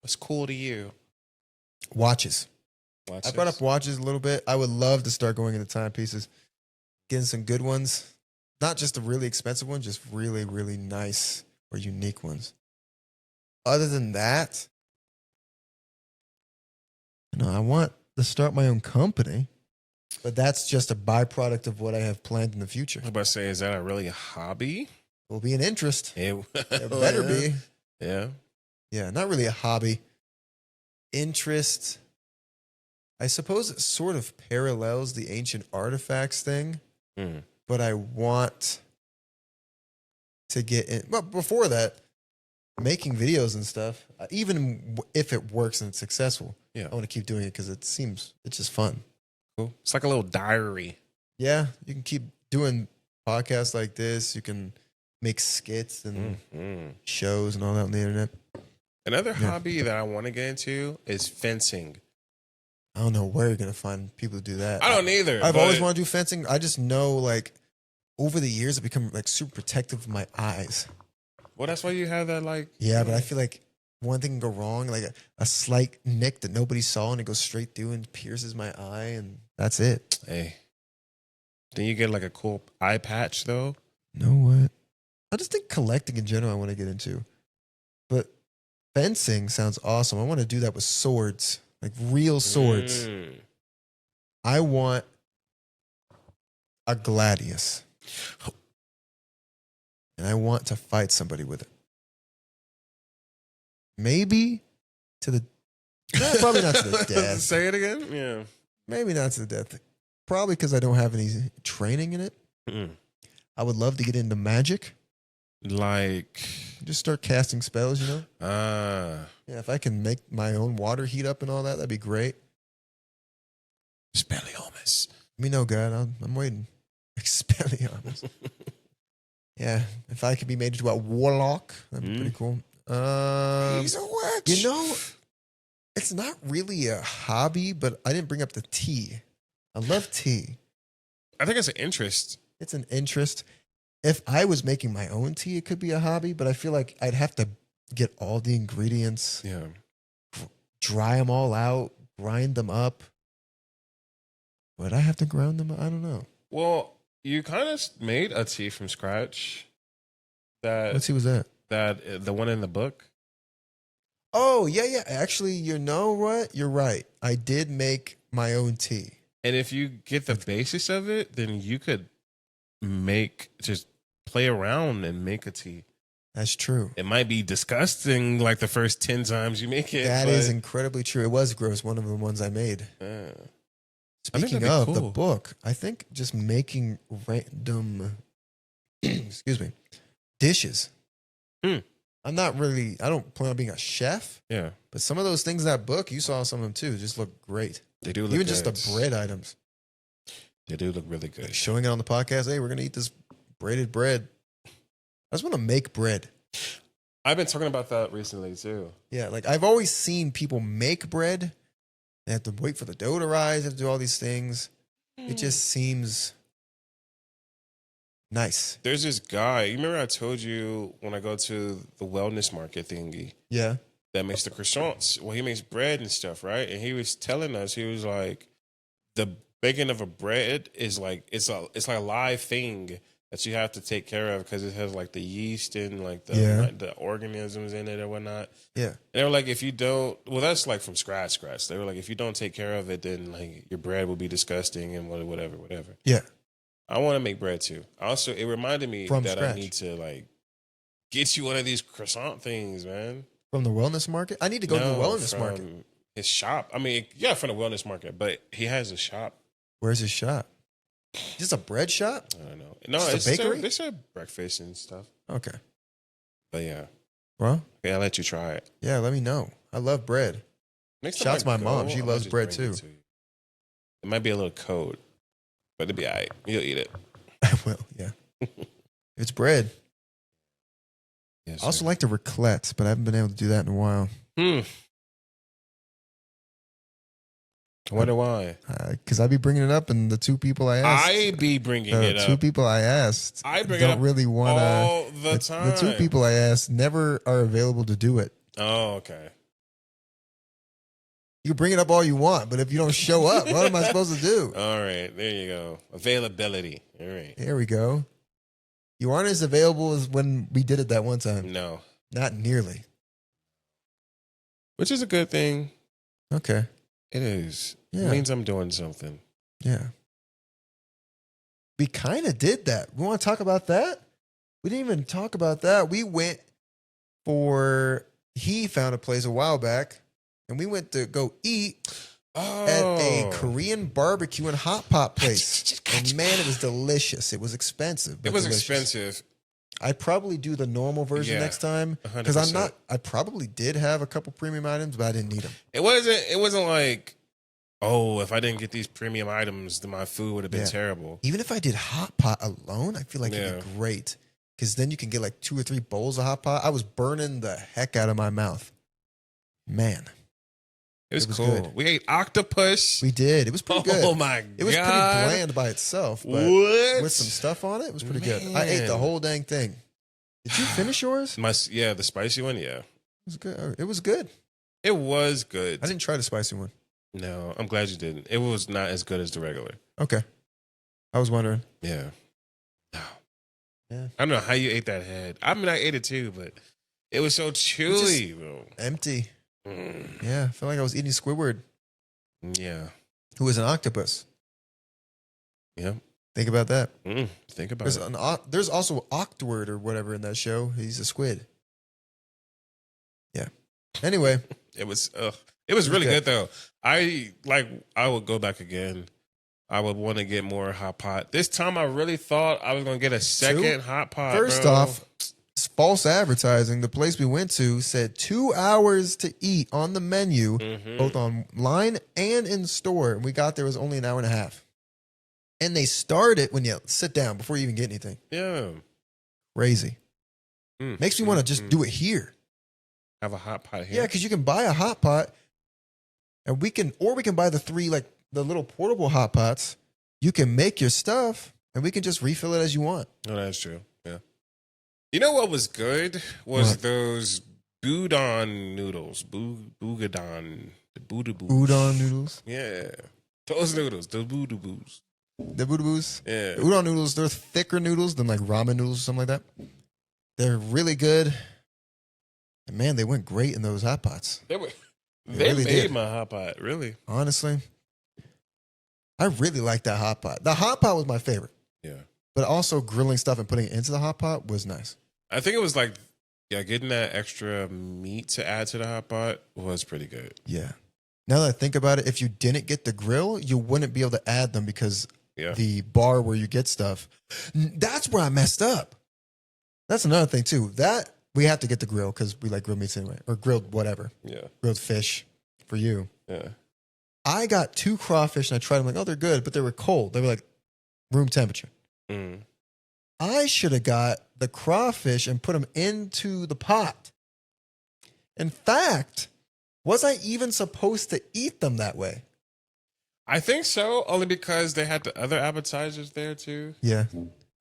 What's cool to you? Watches. I brought up watches a little bit. I would love to start going into timepieces, getting some good ones. Not just the really expensive ones, just really, really nice or unique ones. Other than that, I want to start my own company, but that's just a byproduct of what I have planned in the future. I was about to say, is that really a hobby? It will be an interest. It better be. Yeah. Yeah, not really a hobby. Interest. I suppose it sort of parallels the ancient artifacts thing, but I want to get in. Well, before that, making videos and stuff, even if it works and it's successful, I want to keep doing it because it's just fun. Cool. It's like a little diary. Yeah, you can keep doing podcasts like this. You can make skits and shows and all that on the internet. Another hobby that I want to get into is fencing. I don't know where you're going to find people to do that. I don't either. I've always wanted to do fencing. I just know, like, over the years, I've become, like, super protective of my eyes. Well, that's why you have that, like... Yeah, but I feel like one thing can go wrong, like a slight nick that nobody saw, and it goes straight through and pierces my eye, and that's it. Hey. Then you get, like, a cool eye patch, though? You know what? I just think collecting in general I want to get into. But fencing sounds awesome. I want to do that with swords. Like real swords. I want a gladius. And I want to fight somebody with it. Maybe to the... probably not to the death. Say it again? Yeah. Maybe not to the death. probably because I don't have any training in it. Mm. I would love to get into magic. Like, just start casting spells, you know? Yeah, if I can make my own water heat up and all that, that'd be great. Expelliarmus. Let me know, God. I'm waiting. Expelliarmus. Yeah, if I could be made into a warlock, that'd be pretty cool. He's a witch. You know, it's not really a hobby, but I didn't bring up the tea. I love tea. I think it's an interest. It's an interest. If I was making my own tea, it could be a hobby, but I feel like I'd have to get all the ingredients, dry them all out, grind them up. Would I have to ground them? I don't know. Well, you kind of made a tea from scratch. What tea was that? The one in the book. Oh, yeah. Actually, you know what? You're right. I did make my own tea. And if you get the basis of it, then you could just play around and make a tea. That's true. It might be disgusting like the first 10 times you make it. That is incredibly true. It was gross. One of the ones I made. Speaking of the book, I think just making random, excuse me, dishes. I don't plan on being a chef. Yeah. But some of those things in that book, you saw some of them too, just look great. They do look Even good. just the bread items. They do look really good. Showing it on the podcast. Hey, we're going to eat this braided bread. I just want to make bread. I've been talking about that recently too. Yeah, like I've always seen people make bread. They have to wait for the dough to rise. They have to do all these things. It just seems nice. There's this guy. You remember I told you when I go to the wellness market thingy? Yeah. That makes the croissants. Well, he makes bread and stuff, right? And he was telling us, he was like, the baking of a bread is like it's like a live thing that you have to take care of because it has like the yeast and like the organisms in it or whatnot. Yeah. And they were like, if you don't, well, that's like from scratch. They were like, if you don't take care of it, then like your bread will be disgusting and whatever. Yeah. I want to make bread too. Also, it reminded me From that scratch. I need to like get you one of these croissant things, man. From the wellness market? I need to go to the wellness market. His shop. I mean, yeah, from the wellness market, but he has a shop. Where's his shop? Just a bread shop? I don't know. No, just a bakery? They serve breakfast and stuff. Okay. But yeah. Well, okay, I'll let you try it. Yeah, let me know. I love bread. Shouts to my mom. She loves bread too. It might be a little cold, but it'll be all right. You'll eat it. I will, yeah. It's bread. Yes, I also like to raclette, but I haven't been able to do that in a while. I wonder why. Because I be bringing it up, and the two people I asked. I be bringing it up. Two people I asked. I bring don't it up really want to. all the time. The two people I asked never are available to do it. Oh, okay. You can bring it up all you want, but if you don't show up, what am I supposed to do? All right, there you go. Availability. All right. There we go. You aren't as available as when we did it that one time. No. Not nearly. Which is a good thing. Okay. It is. Yeah. It means I'm doing something. Yeah. We kind of did that. We want to talk about that? We didn't even talk about that. We went he found a place a while back, and we went to go eat at a Korean barbecue and hot pot place. And man, it was delicious. It was expensive. It was expensive. I'd probably do the normal version next time because I probably did have a couple premium items, but I didn't need them. It wasn't like, oh, if I didn't get these premium items, then my food would have been terrible. Even if I did hot pot alone, I feel like it'd be great because then you can get like 2 or 3 bowls of hot pot. I was burning the heck out of my mouth. Man. It was cool. Good. We ate octopus. We did. It was pretty good. Oh my God. It was pretty bland by itself, but with some stuff on it, it was pretty good. I ate the whole dang thing. Did you finish yours? The spicy one, yeah. It was good. It was good. It was good. I didn't try the spicy one. No, I'm glad you didn't. It was not as good as the regular. Okay. I was wondering. Yeah. Yeah. I don't know how you ate that head. I mean, I ate it too, but it was so chewy, bro. Empty. Yeah, I felt like I was eating Squidward. Yeah. Who was an octopus. Yeah. Think about that. Think about it. There's also Octward or whatever in that show. He's a squid. Yeah. Anyway. It was really good though. I would go back again. I would want to get more hot pot. This time I really thought I was going to get a second hot pot. First off, it's false advertising. The place we went to said 2 hours to eat on the menu, both online and in store. And we got there, it was only an hour and a half. And they start it when you sit down before you even get anything. Yeah. Crazy. Makes me want to just do it here. Have a hot pot here. Yeah, because you can buy a hot pot, and we can buy the 3 like the little portable hot pots. You can make your stuff, and we can just refill it as you want. Oh, that's true. Yeah. You know what was good was those Udon noodles, Boogadon, the Boodaboos. Udon noodles. Yeah, those noodles, the Boodaboos. The Boodaboos. Yeah, the Udon noodles. They're thicker noodles than like ramen noodles or something like that. They're really good. And man, they went great in those hot pots. They really made did. my hot pot, really. Honestly, I really like that hot pot. The hot pot was my favorite. Yeah. But also grilling stuff and putting it into the hot pot was nice. I think it was like, getting that extra meat to add to the hot pot was pretty good. Yeah. Now that I think about it, if you didn't get the grill, you wouldn't be able to add them because the bar where you get stuff, that's where I messed up. That's another thing too. That we have to get the grill because we like grilled meats anyway, or grilled whatever. Yeah. Grilled fish for you. Yeah. I got 2 crawfish and I tried them like, oh, they're good, but they were cold. They were like room temperature. I should have got the crawfish and put them into the pot. In fact, was I even supposed to eat them that way? I think so, only because they had the other appetizers there too. Yeah.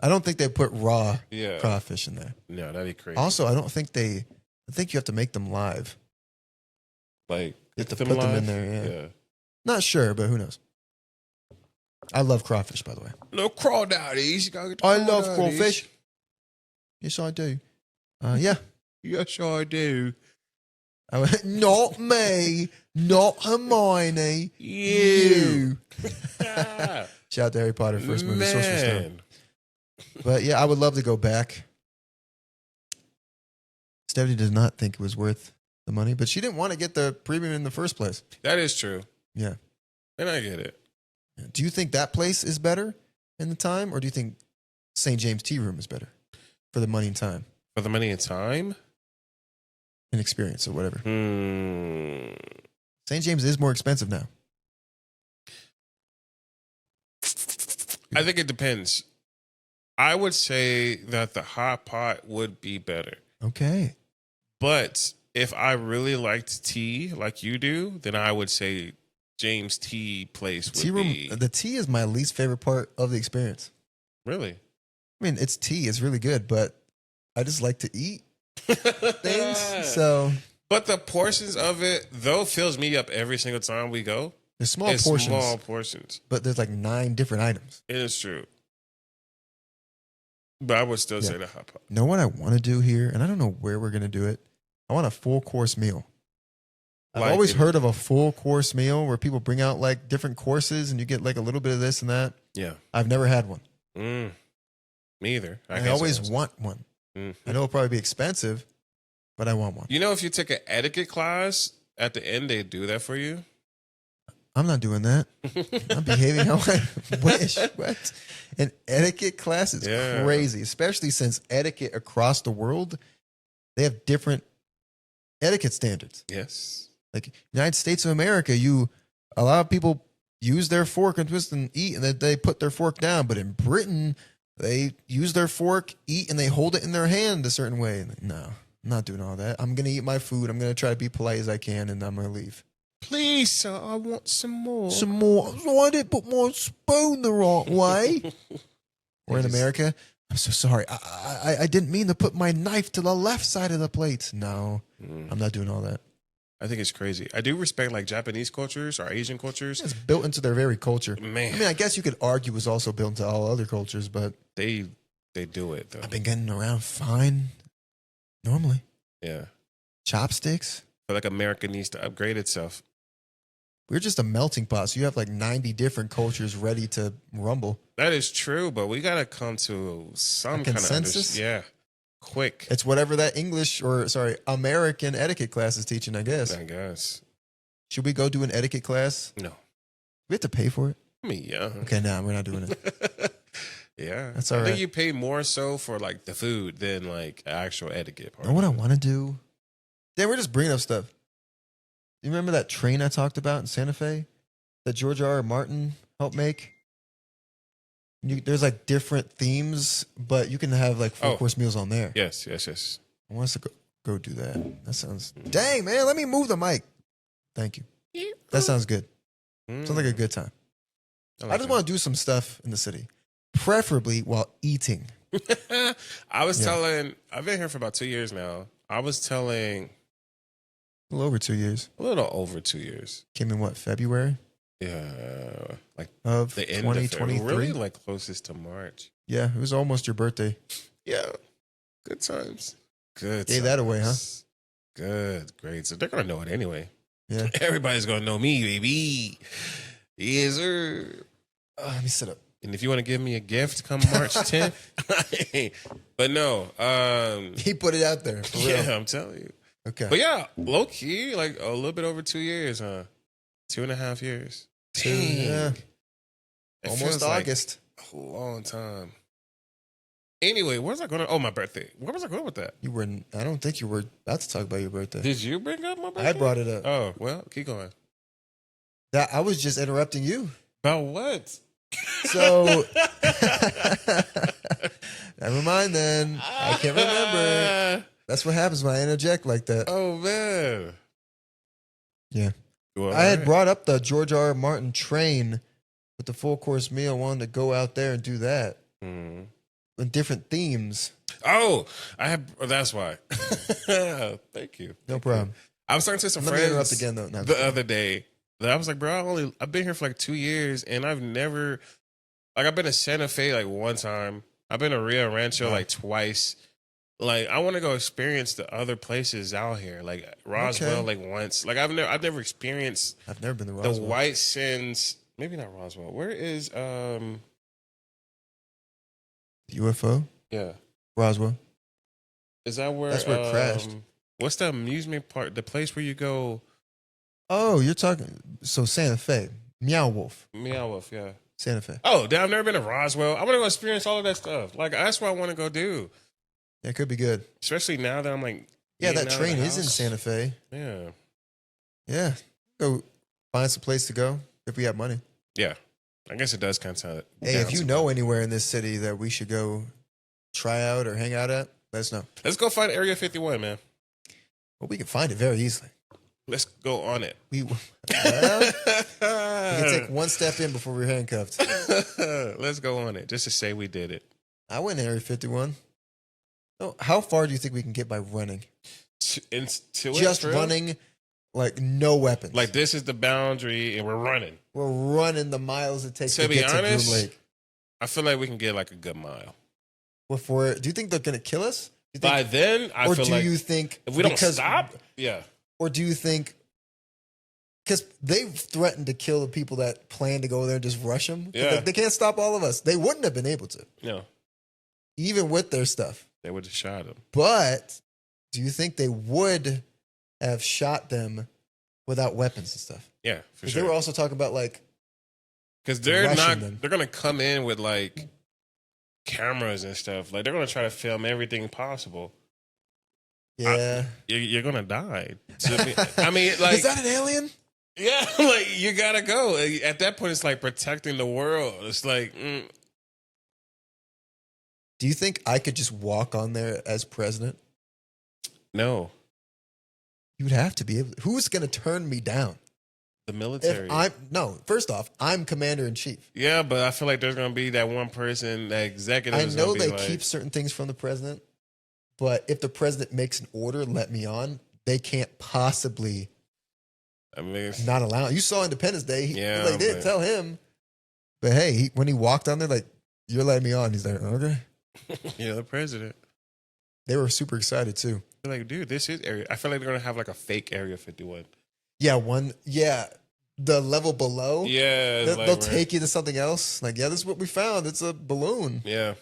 I don't think they put raw crawfish in there. No, that'd be crazy. Also, I think you have to make them live. Like, you have to put them in there, yeah. Not sure, but who knows? I love crawfish, by the way. No crawdaddies. You gotta get the I love crawfish. Yes, I do. Yeah. Yes, I do. Not me. Not Hermione. You. Shout out to Harry Potter, first movie, Sorcerer's Stone. But yeah, I would love to go back. Stephanie does not think it was worth the money, but she didn't want to get the premium in the first place. That is true. Yeah. And I get it. Do you think that place is better in the time, or do you think St. James Tea Room is better for the money and time? For the money and time? And experience or whatever. St. James is more expensive now. I think it depends. I would say that the hot pot would be better. Okay. But if I really liked tea like you do, then I would say James Tea Place would be. The tea is my least favorite part of the experience. Really? I mean, it's tea. It's really good, but I just like to eat things. So, but the portions of it, though, fills me up every single time we go. There's small portions. But there's like 9 different items. It is true. But I would still say the hot pot. You know what I want to do here? And I don't know where we're going to do it. I want a full course meal. I've always heard of a full course meal where people bring out like different courses and you get like a little bit of this and that. Yeah. I've never had one. Me either. I always want one. I know it'll probably be expensive, but I want one. You know, if you took an etiquette class, at the end, they do that for you. I'm not doing that. I'm behaving how I wish. What? An etiquette class is crazy, especially since etiquette across the world, they have different etiquette standards. Yes. Like United States of America, a lot of people use their fork and twist and eat, and then they put their fork down. But in Britain, they use their fork, eat, and they hold it in their hand a certain way. No, I'm not doing all that. I'm going to eat my food. I'm going to try to be polite as I can, and I'm going to leave. Please, sir, I want some more. Some more. So I didn't put my spoon the wrong way. Or in America, I'm so sorry. I didn't mean to put my knife to the left side of the plate. No, I'm not doing all that. I think it's crazy. I do respect like Japanese cultures or Asian cultures. It's built into their very culture. Man. I mean, I guess you could argue it was also built into all other cultures, but they do it though. I've been getting around fine normally. Yeah. Chopsticks. I feel like America needs to upgrade itself. We're just a melting pot. So you have like 90 different cultures ready to rumble. That is true, but we got to come to some kind of consensus. Quick. It's whatever that American etiquette class is teaching, I guess. I guess. Should we go do an etiquette class? No. We have to pay for it. I mean, yeah. Okay, nah, we're not doing it. Yeah, That's all right. I think you pay more so for like the food than like actual etiquette part. You know what I want to do? Yeah, we're just bringing up stuff. You remember that train I talked about in Santa Fe that George R. R. Martin helped make? There's like different themes, but you can have like full course meals on there. Yes. I want us to go do that. That sounds... Dang, man, let me move the mic. Thank you. That sounds good. Sounds like a good time. I just want to do some stuff in the city, preferably while eating. I've been here for about 2 years now. I was telling... A little over 2 years. A little over 2 years. Came in what, February? Yeah, like of the end 2023. of really like closest to March. Yeah, it was almost your birthday. Yeah, good times. Good. Gave that away, huh? Good, great. So they're gonna know it anyway. Yeah, everybody's gonna know me, baby. Yes, sir. Let me sit up. And if you want to give me a gift, come March 10th. But no, he put it out there. For real. Yeah, I'm telling you. Okay, but yeah, low key, like a little bit over 2 years, huh? 2.5 years. Yeah. It Almost August. Like a long time. Anyway, where's I going to? Oh, my birthday. Where was I going with that? I don't think you were about to talk about your birthday. Did you bring up my birthday? I brought it up. Oh, well, keep going. I was just interrupting you. About what? So, never mind then. I can't remember. That's what happens when I interject like that. Oh, man. Yeah. Well, I had brought up the George R. R. Martin train with the full course meal. I wanted to go out there and do that. Mm. In different themes. Oh, that's why. Thank you. No problem. I was talking to some Let friends me interrupt again, though. No, the other day. That I was like, bro, I've been here for like 2 years, and I've never, like, I've been to Santa Fe like one time. I've been to Rio Rancho like twice. Like, I want to go experience the other places out here, like Roswell, like once. Like, I've never experienced. I've never been to Roswell. The White Sands. Maybe not Roswell. Where is UFO? Yeah, Roswell. Is that where? That's where it crashed. What's the amusement park? The place where you go? Oh, you're talking. So Santa Fe, Meow Wolf. Meow Wolf, yeah. Santa Fe. Oh, damn! I've never been to Roswell. I want to go experience all of that stuff. Like, that's what I want to go do. Yeah, it could be good. Especially now that I'm like, yeah, that train is in Santa Fe. Yeah. Yeah. Go find some place to go if we have money. Yeah. I guess it does kind of. Hey, if you know anywhere in this city that we should go try out or hang out at, let us know. Let's go find Area 51, man. Well, we can find it very easily. Let's go on it. We can take one step in before we're handcuffed. Let's go on it just to say we did it. I went to Area 51. So how far do you think we can get by running? Just running, like no weapons. Like, this is the boundary, and we're running. We're running the miles it takes to be get honest, to Groom Lake. I feel like we can get like a good mile. Before, do you think they're going to kill us? By then, I feel like... Or do you think... If we don't stop? Yeah. Or do you think... Because they've threatened to kill the people that plan to go there and just rush them. Yeah. They can't stop all of us. They wouldn't have been able to. No. Even with their stuff. They would have shot them. But do you think they would have shot them without weapons and stuff? Yeah, for sure. They were also talking about like... Because they're going to come in with like cameras and stuff. Like, they're going to try to film everything possible. Yeah. You're going to die. I mean, like... Is that an alien? Yeah, like, you got to go. At that point, it's like protecting the world. It's like... Do you think I could just walk on there as president? No. You would have to be able to. Who's going to turn me down? The military. No, first off, I'm commander in chief. Yeah, but I feel like there's going to be that one person, that executive. I know they keep certain things from the president, but if the president makes an order, let me on, they can't possibly not allow it. You saw Independence Day. They didn't tell him. But hey, when he walked on there, like, you're letting me on. He's like, okay. Yeah, the president. They were super excited too. They're like, dude, this is area. I feel like they're gonna have like a fake Area 51. Yeah, the level below. Yeah, they'll take you to something else. Like, yeah, this is what we found. It's a balloon. Yeah.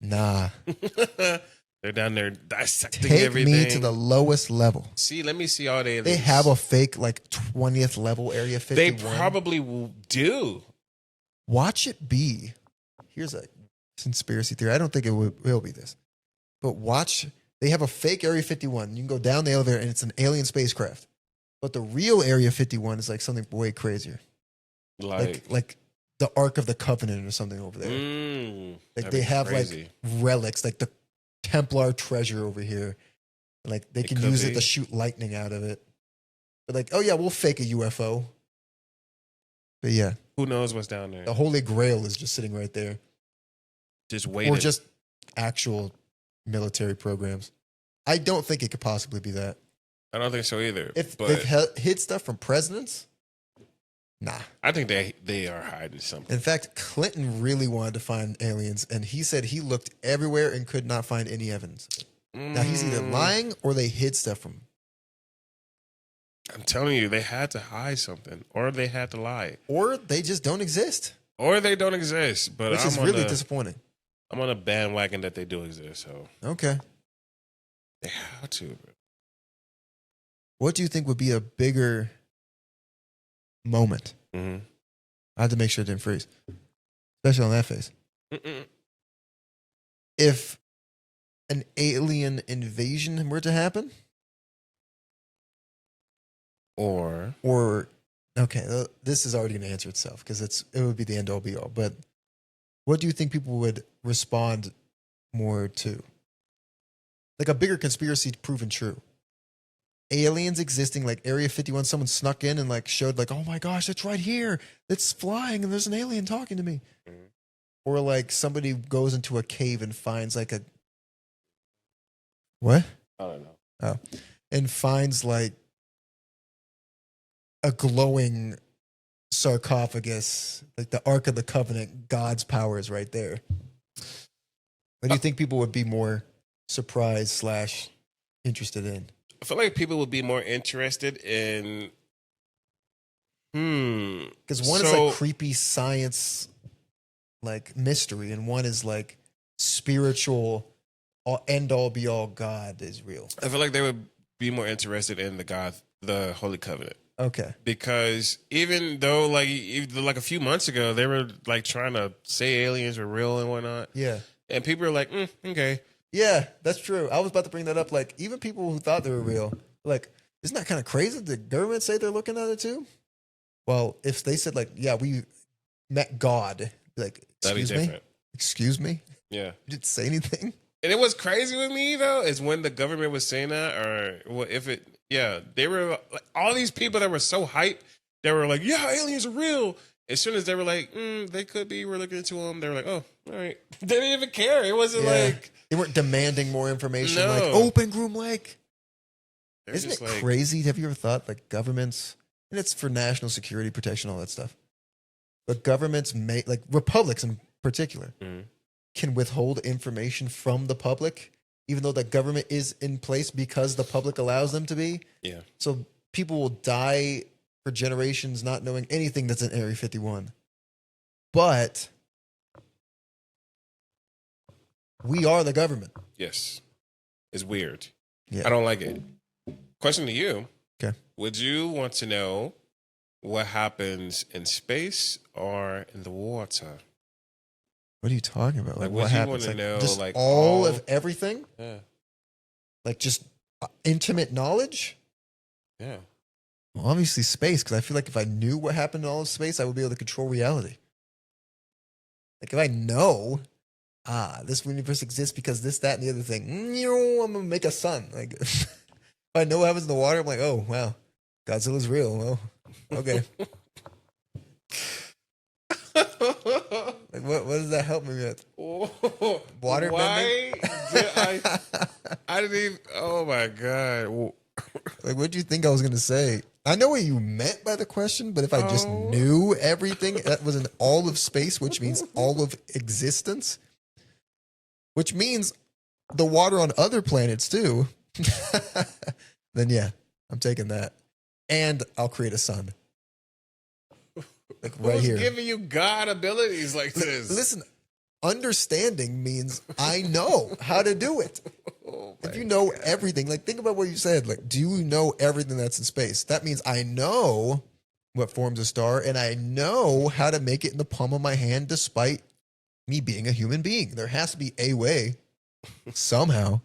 Nah. They're down there dissecting Take everything. me to the lowest level. See, let me see all day. They have a fake like 20th level Area 51. They probably will do. Watch it be. Here's a conspiracy theory. I don't think it will be this. But watch, they have a fake Area 51. You can go down the elevator and it's an alien spacecraft. But the real Area 51 is like something way crazier. Like the Ark of the Covenant or something over there. Like they have like relics, like the Templar treasure over here. Like they can use it to shoot lightning out of it. But like, oh yeah, we'll fake a UFO. But yeah. Who knows what's down there? The Holy Grail is just sitting right there. Just waiting. Or just actual military programs. I don't think it could possibly be that. I don't think so either. If they've hid stuff from presidents, nah. I think they are hiding something. In fact, Clinton really wanted to find aliens, and he said he looked everywhere and could not find any evidence. Now, he's either lying or they hid stuff from him. I'm telling you, they had to hide something, or they had to lie. Or they just don't exist. Or they don't exist. But which is really disappointing. I'm on a bandwagon that they do exist, so. Okay. They have to, bro. What do you think would be a bigger moment? Mm-hmm. I had to make sure it didn't freeze. Especially on that face. If an alien invasion were to happen? Or okay, this is already going to answer itself because it would be the end all be all. But what do you think people would respond more to? Like a bigger conspiracy proven true. Aliens existing, like Area 51, someone snuck in and like showed like, oh my gosh, it's right here. It's flying and there's an alien talking to me. Mm-hmm. Or like somebody goes into a cave and finds like a... What? I don't know. Oh. And finds like a glowing sarcophagus, like the Ark of the Covenant, God's power is right there. What do you think people would be more surprised / interested in? I feel like people would be more interested in... Because one is like creepy science, like mystery, and one is like spiritual, end all be all God is real. I feel like they would be more interested in the Holy Covenant. Okay. Because even though like a few months ago, they were like trying to say aliens were real and whatnot. Yeah. And people are like, okay. Yeah, that's true. I was about to bring that up. Like, even people who thought they were real, like, isn't that kind of crazy? The government say they're looking at it too? Well, if they said, like, yeah, we met God, like, excuse me? Excuse me? Yeah. You didn't say anything? And it was crazy with me, though, is when the government was saying that, or they were, like, all these people that were so hyped, they were like, yeah, aliens are real. As soon as they were like, they could be, we're looking into them, they were like, oh, all right. They didn't even care. It wasn't like... They weren't demanding more information, no. like, open Groom Lake. They're Isn't it like, crazy? Have you ever thought, like, governments, and it's for national security protection, all that stuff, but governments, like republics in particular, can withhold information from the public, even though the government is in place because the public allows them to be? Yeah. So people will die for generations not knowing anything that's in Area 51. But we are the government. Yes. It's weird. Yeah. I don't like it. Question to you. Okay. Would you want to know what happens in space or in the water? What are you talking about? Like, what happens? Want to know, just like all of everything? Yeah. Like just intimate knowledge? Yeah. Well, obviously space, because I feel like if I knew what happened in all of space, I would be able to control reality. Like if I know, this universe exists because this, that, and the other thing, I'm going to make a sun. Like if I know what happens in the water, I'm like, oh, wow, Godzilla's real. Well, okay. Like what does that help me with? Water bending? I didn't even, oh my God. Like, what do you think I was going to say? I know what you meant by the question, but if I just knew everything that was in all of space, which means all of existence, which means the water on other planets too, then yeah, I'm taking that. And I'll create a sun. Like right here. Who's giving you God abilities like this? Listen, understanding means I know how to do it. If you know everything, like think about what you said, like, do you know everything that's in space? That means I know what forms a star, and I know how to make it in the palm of my hand despite me being a human being. There has to be a way somehow.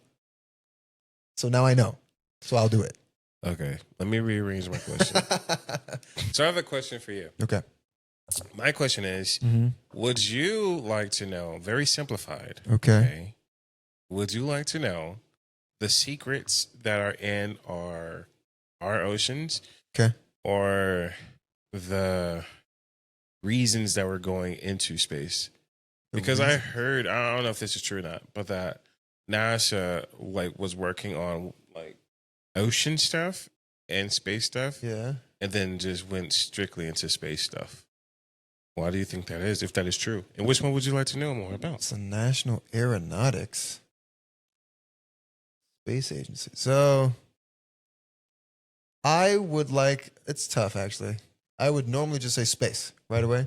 So now I know. So I'll do it. Okay. Let me rearrange my question. So I have a question for you. Okay. My question is, would you like to know, very simplified. Okay. Would you like to know the secrets that are in our oceans? Okay. Or the reasons that we're going into space? Because I heard, I don't know if this is true or not, but that NASA was working on ocean stuff and space stuff. Yeah. And then just went strictly into space stuff. Why do you think that is, if that is true? And which one would you like to know more about? It's the National Aeronautics Space Agency. So I would it's tough actually. I would normally just say space right away.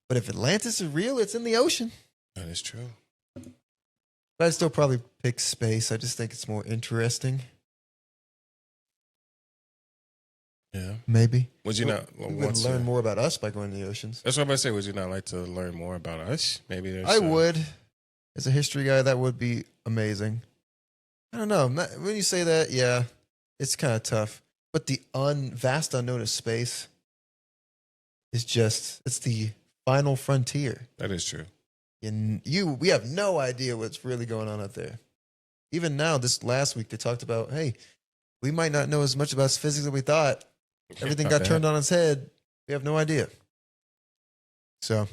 But if Atlantis is real, it's in the ocean. That is true. But I'd still probably pick space. I just think it's more interesting. Yeah. Maybe. Would you not want to learn more about us by going to the oceans? That's what I'm about to say. Would you not like to learn more about us? Maybe there's I would. As a history guy, that would be amazing. I don't know. When you say that, yeah, it's kind of tough. But the vast unknown of space is it's the final frontier. That is true. And we have no idea what's really going on out there. Even now, this last week, they talked about, hey, we might not know as much about physics as we thought. Everything got turned on its head. We have no idea. So,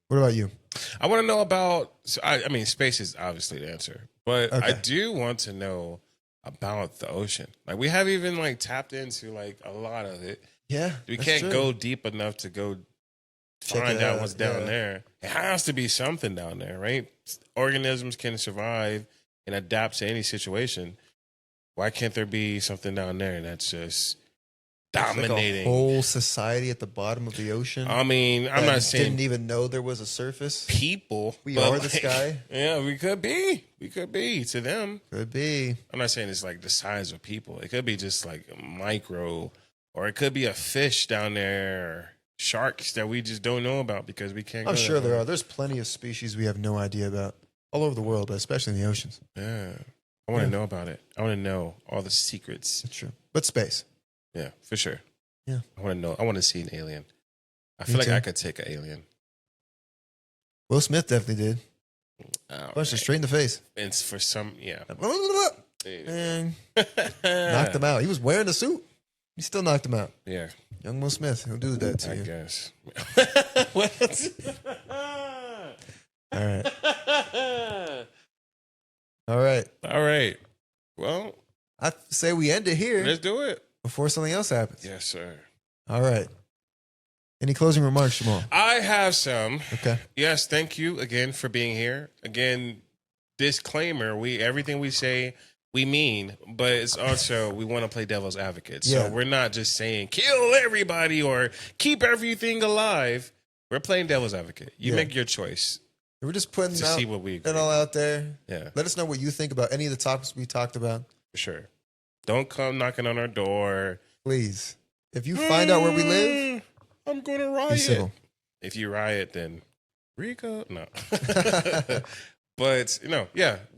what about you? I want to know about, I mean, space is obviously the answer, but I do want to know about the ocean. We haven't even tapped into a lot of it. Yeah. We can't go deep enough to go find out what's down there. It has to be something down there, right? Organisms can survive and adapt to any situation. Why can't there be something down there that's just dominating a whole society at the bottom of the ocean? I mean, I'm not saying didn't even know there was a surface. People, we are the sky. Yeah, we could be. We could be to them. Could be. I'm not saying it's the size of people. It could be just micro, or it could be a fish down there, sharks that we just don't know about because we can't. I'm sure there are. There's plenty of species we have no idea about all over the world, but especially in the oceans. Yeah. I want to know about it. I want to know all the secrets. That's true. But space. Yeah, for sure. Yeah. I want to know. I want to see an alien. I feel like I could take an alien. Will Smith definitely did. Punched him straight in the face. It's for some, yeah. And knocked him out. He was wearing the suit. He still knocked him out. Yeah. Young Will Smith. He'll do that to you. I guess. What? All right. All right. All right. Well, I say we end it here. Let's do it. Before something else happens. Yes, sir. All right. Any closing remarks, Jamal? I have some. Okay. Yes, thank you again for being here. Again, disclaimer, everything we say, we mean, but it's also we want to play devil's advocate. So we're not just saying kill everybody or keep everything alive. We're playing devil's advocate. You make your choice. We're just putting to see what we agree. It all out there. Yeah. Let us know what you think about any of the topics we talked about. For sure. Don't come knocking on our door. Please. If you find out where we live, I'm going to riot. Be civil. If you riot, then Rico. No. But,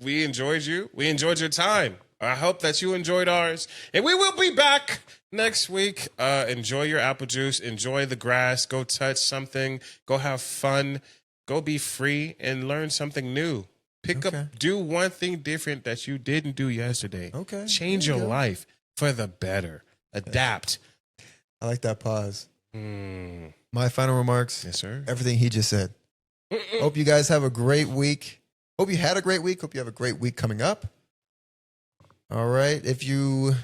we enjoyed you. We enjoyed your time. I hope that you enjoyed ours. And we will be back next week. Enjoy your apple juice. Enjoy the grass. Go touch something. Go have fun. Go be free and learn something new. Do one thing different that you didn't do yesterday. Okay. Change your life for the better. Adapt. I like that pause. My final remarks. Yes, sir. Everything he just said. Hope you guys have a great week. Hope you had a great week. Hope you have a great week coming up. All right. If you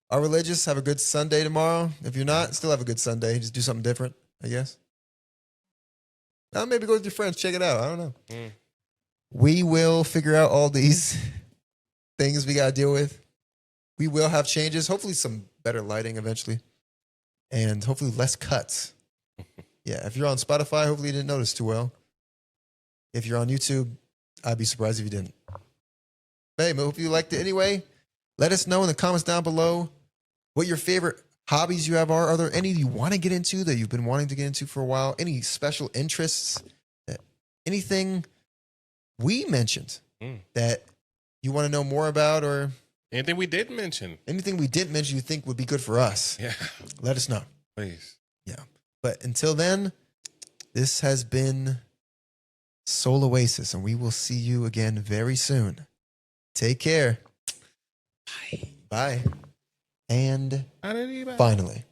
are religious, have a good Sunday tomorrow. If you're not, still have a good Sunday. Just do something different, I guess. Now maybe go with your friends. Check it out. I don't know. We will figure out all these things we got to deal with. We will have changes. Hopefully some better lighting eventually. And hopefully less cuts. Yeah, if you're on Spotify, hopefully you didn't notice too well. If you're on YouTube, I'd be surprised if you didn't. But hey, I hope you liked it anyway. Let us know in the comments down below what your favorite hobbies you have? Are there any you want to get into that you've been wanting to get into for a while? Any special interests? Anything we mentioned that you want to know more about, or anything we did mention? Anything we didn't mention you think would be good for us? Yeah. Let us know. Please. Yeah. But until then, this has been Soul Oasis, and we will see you again very soon. Take care. Bye. Bye. And finally,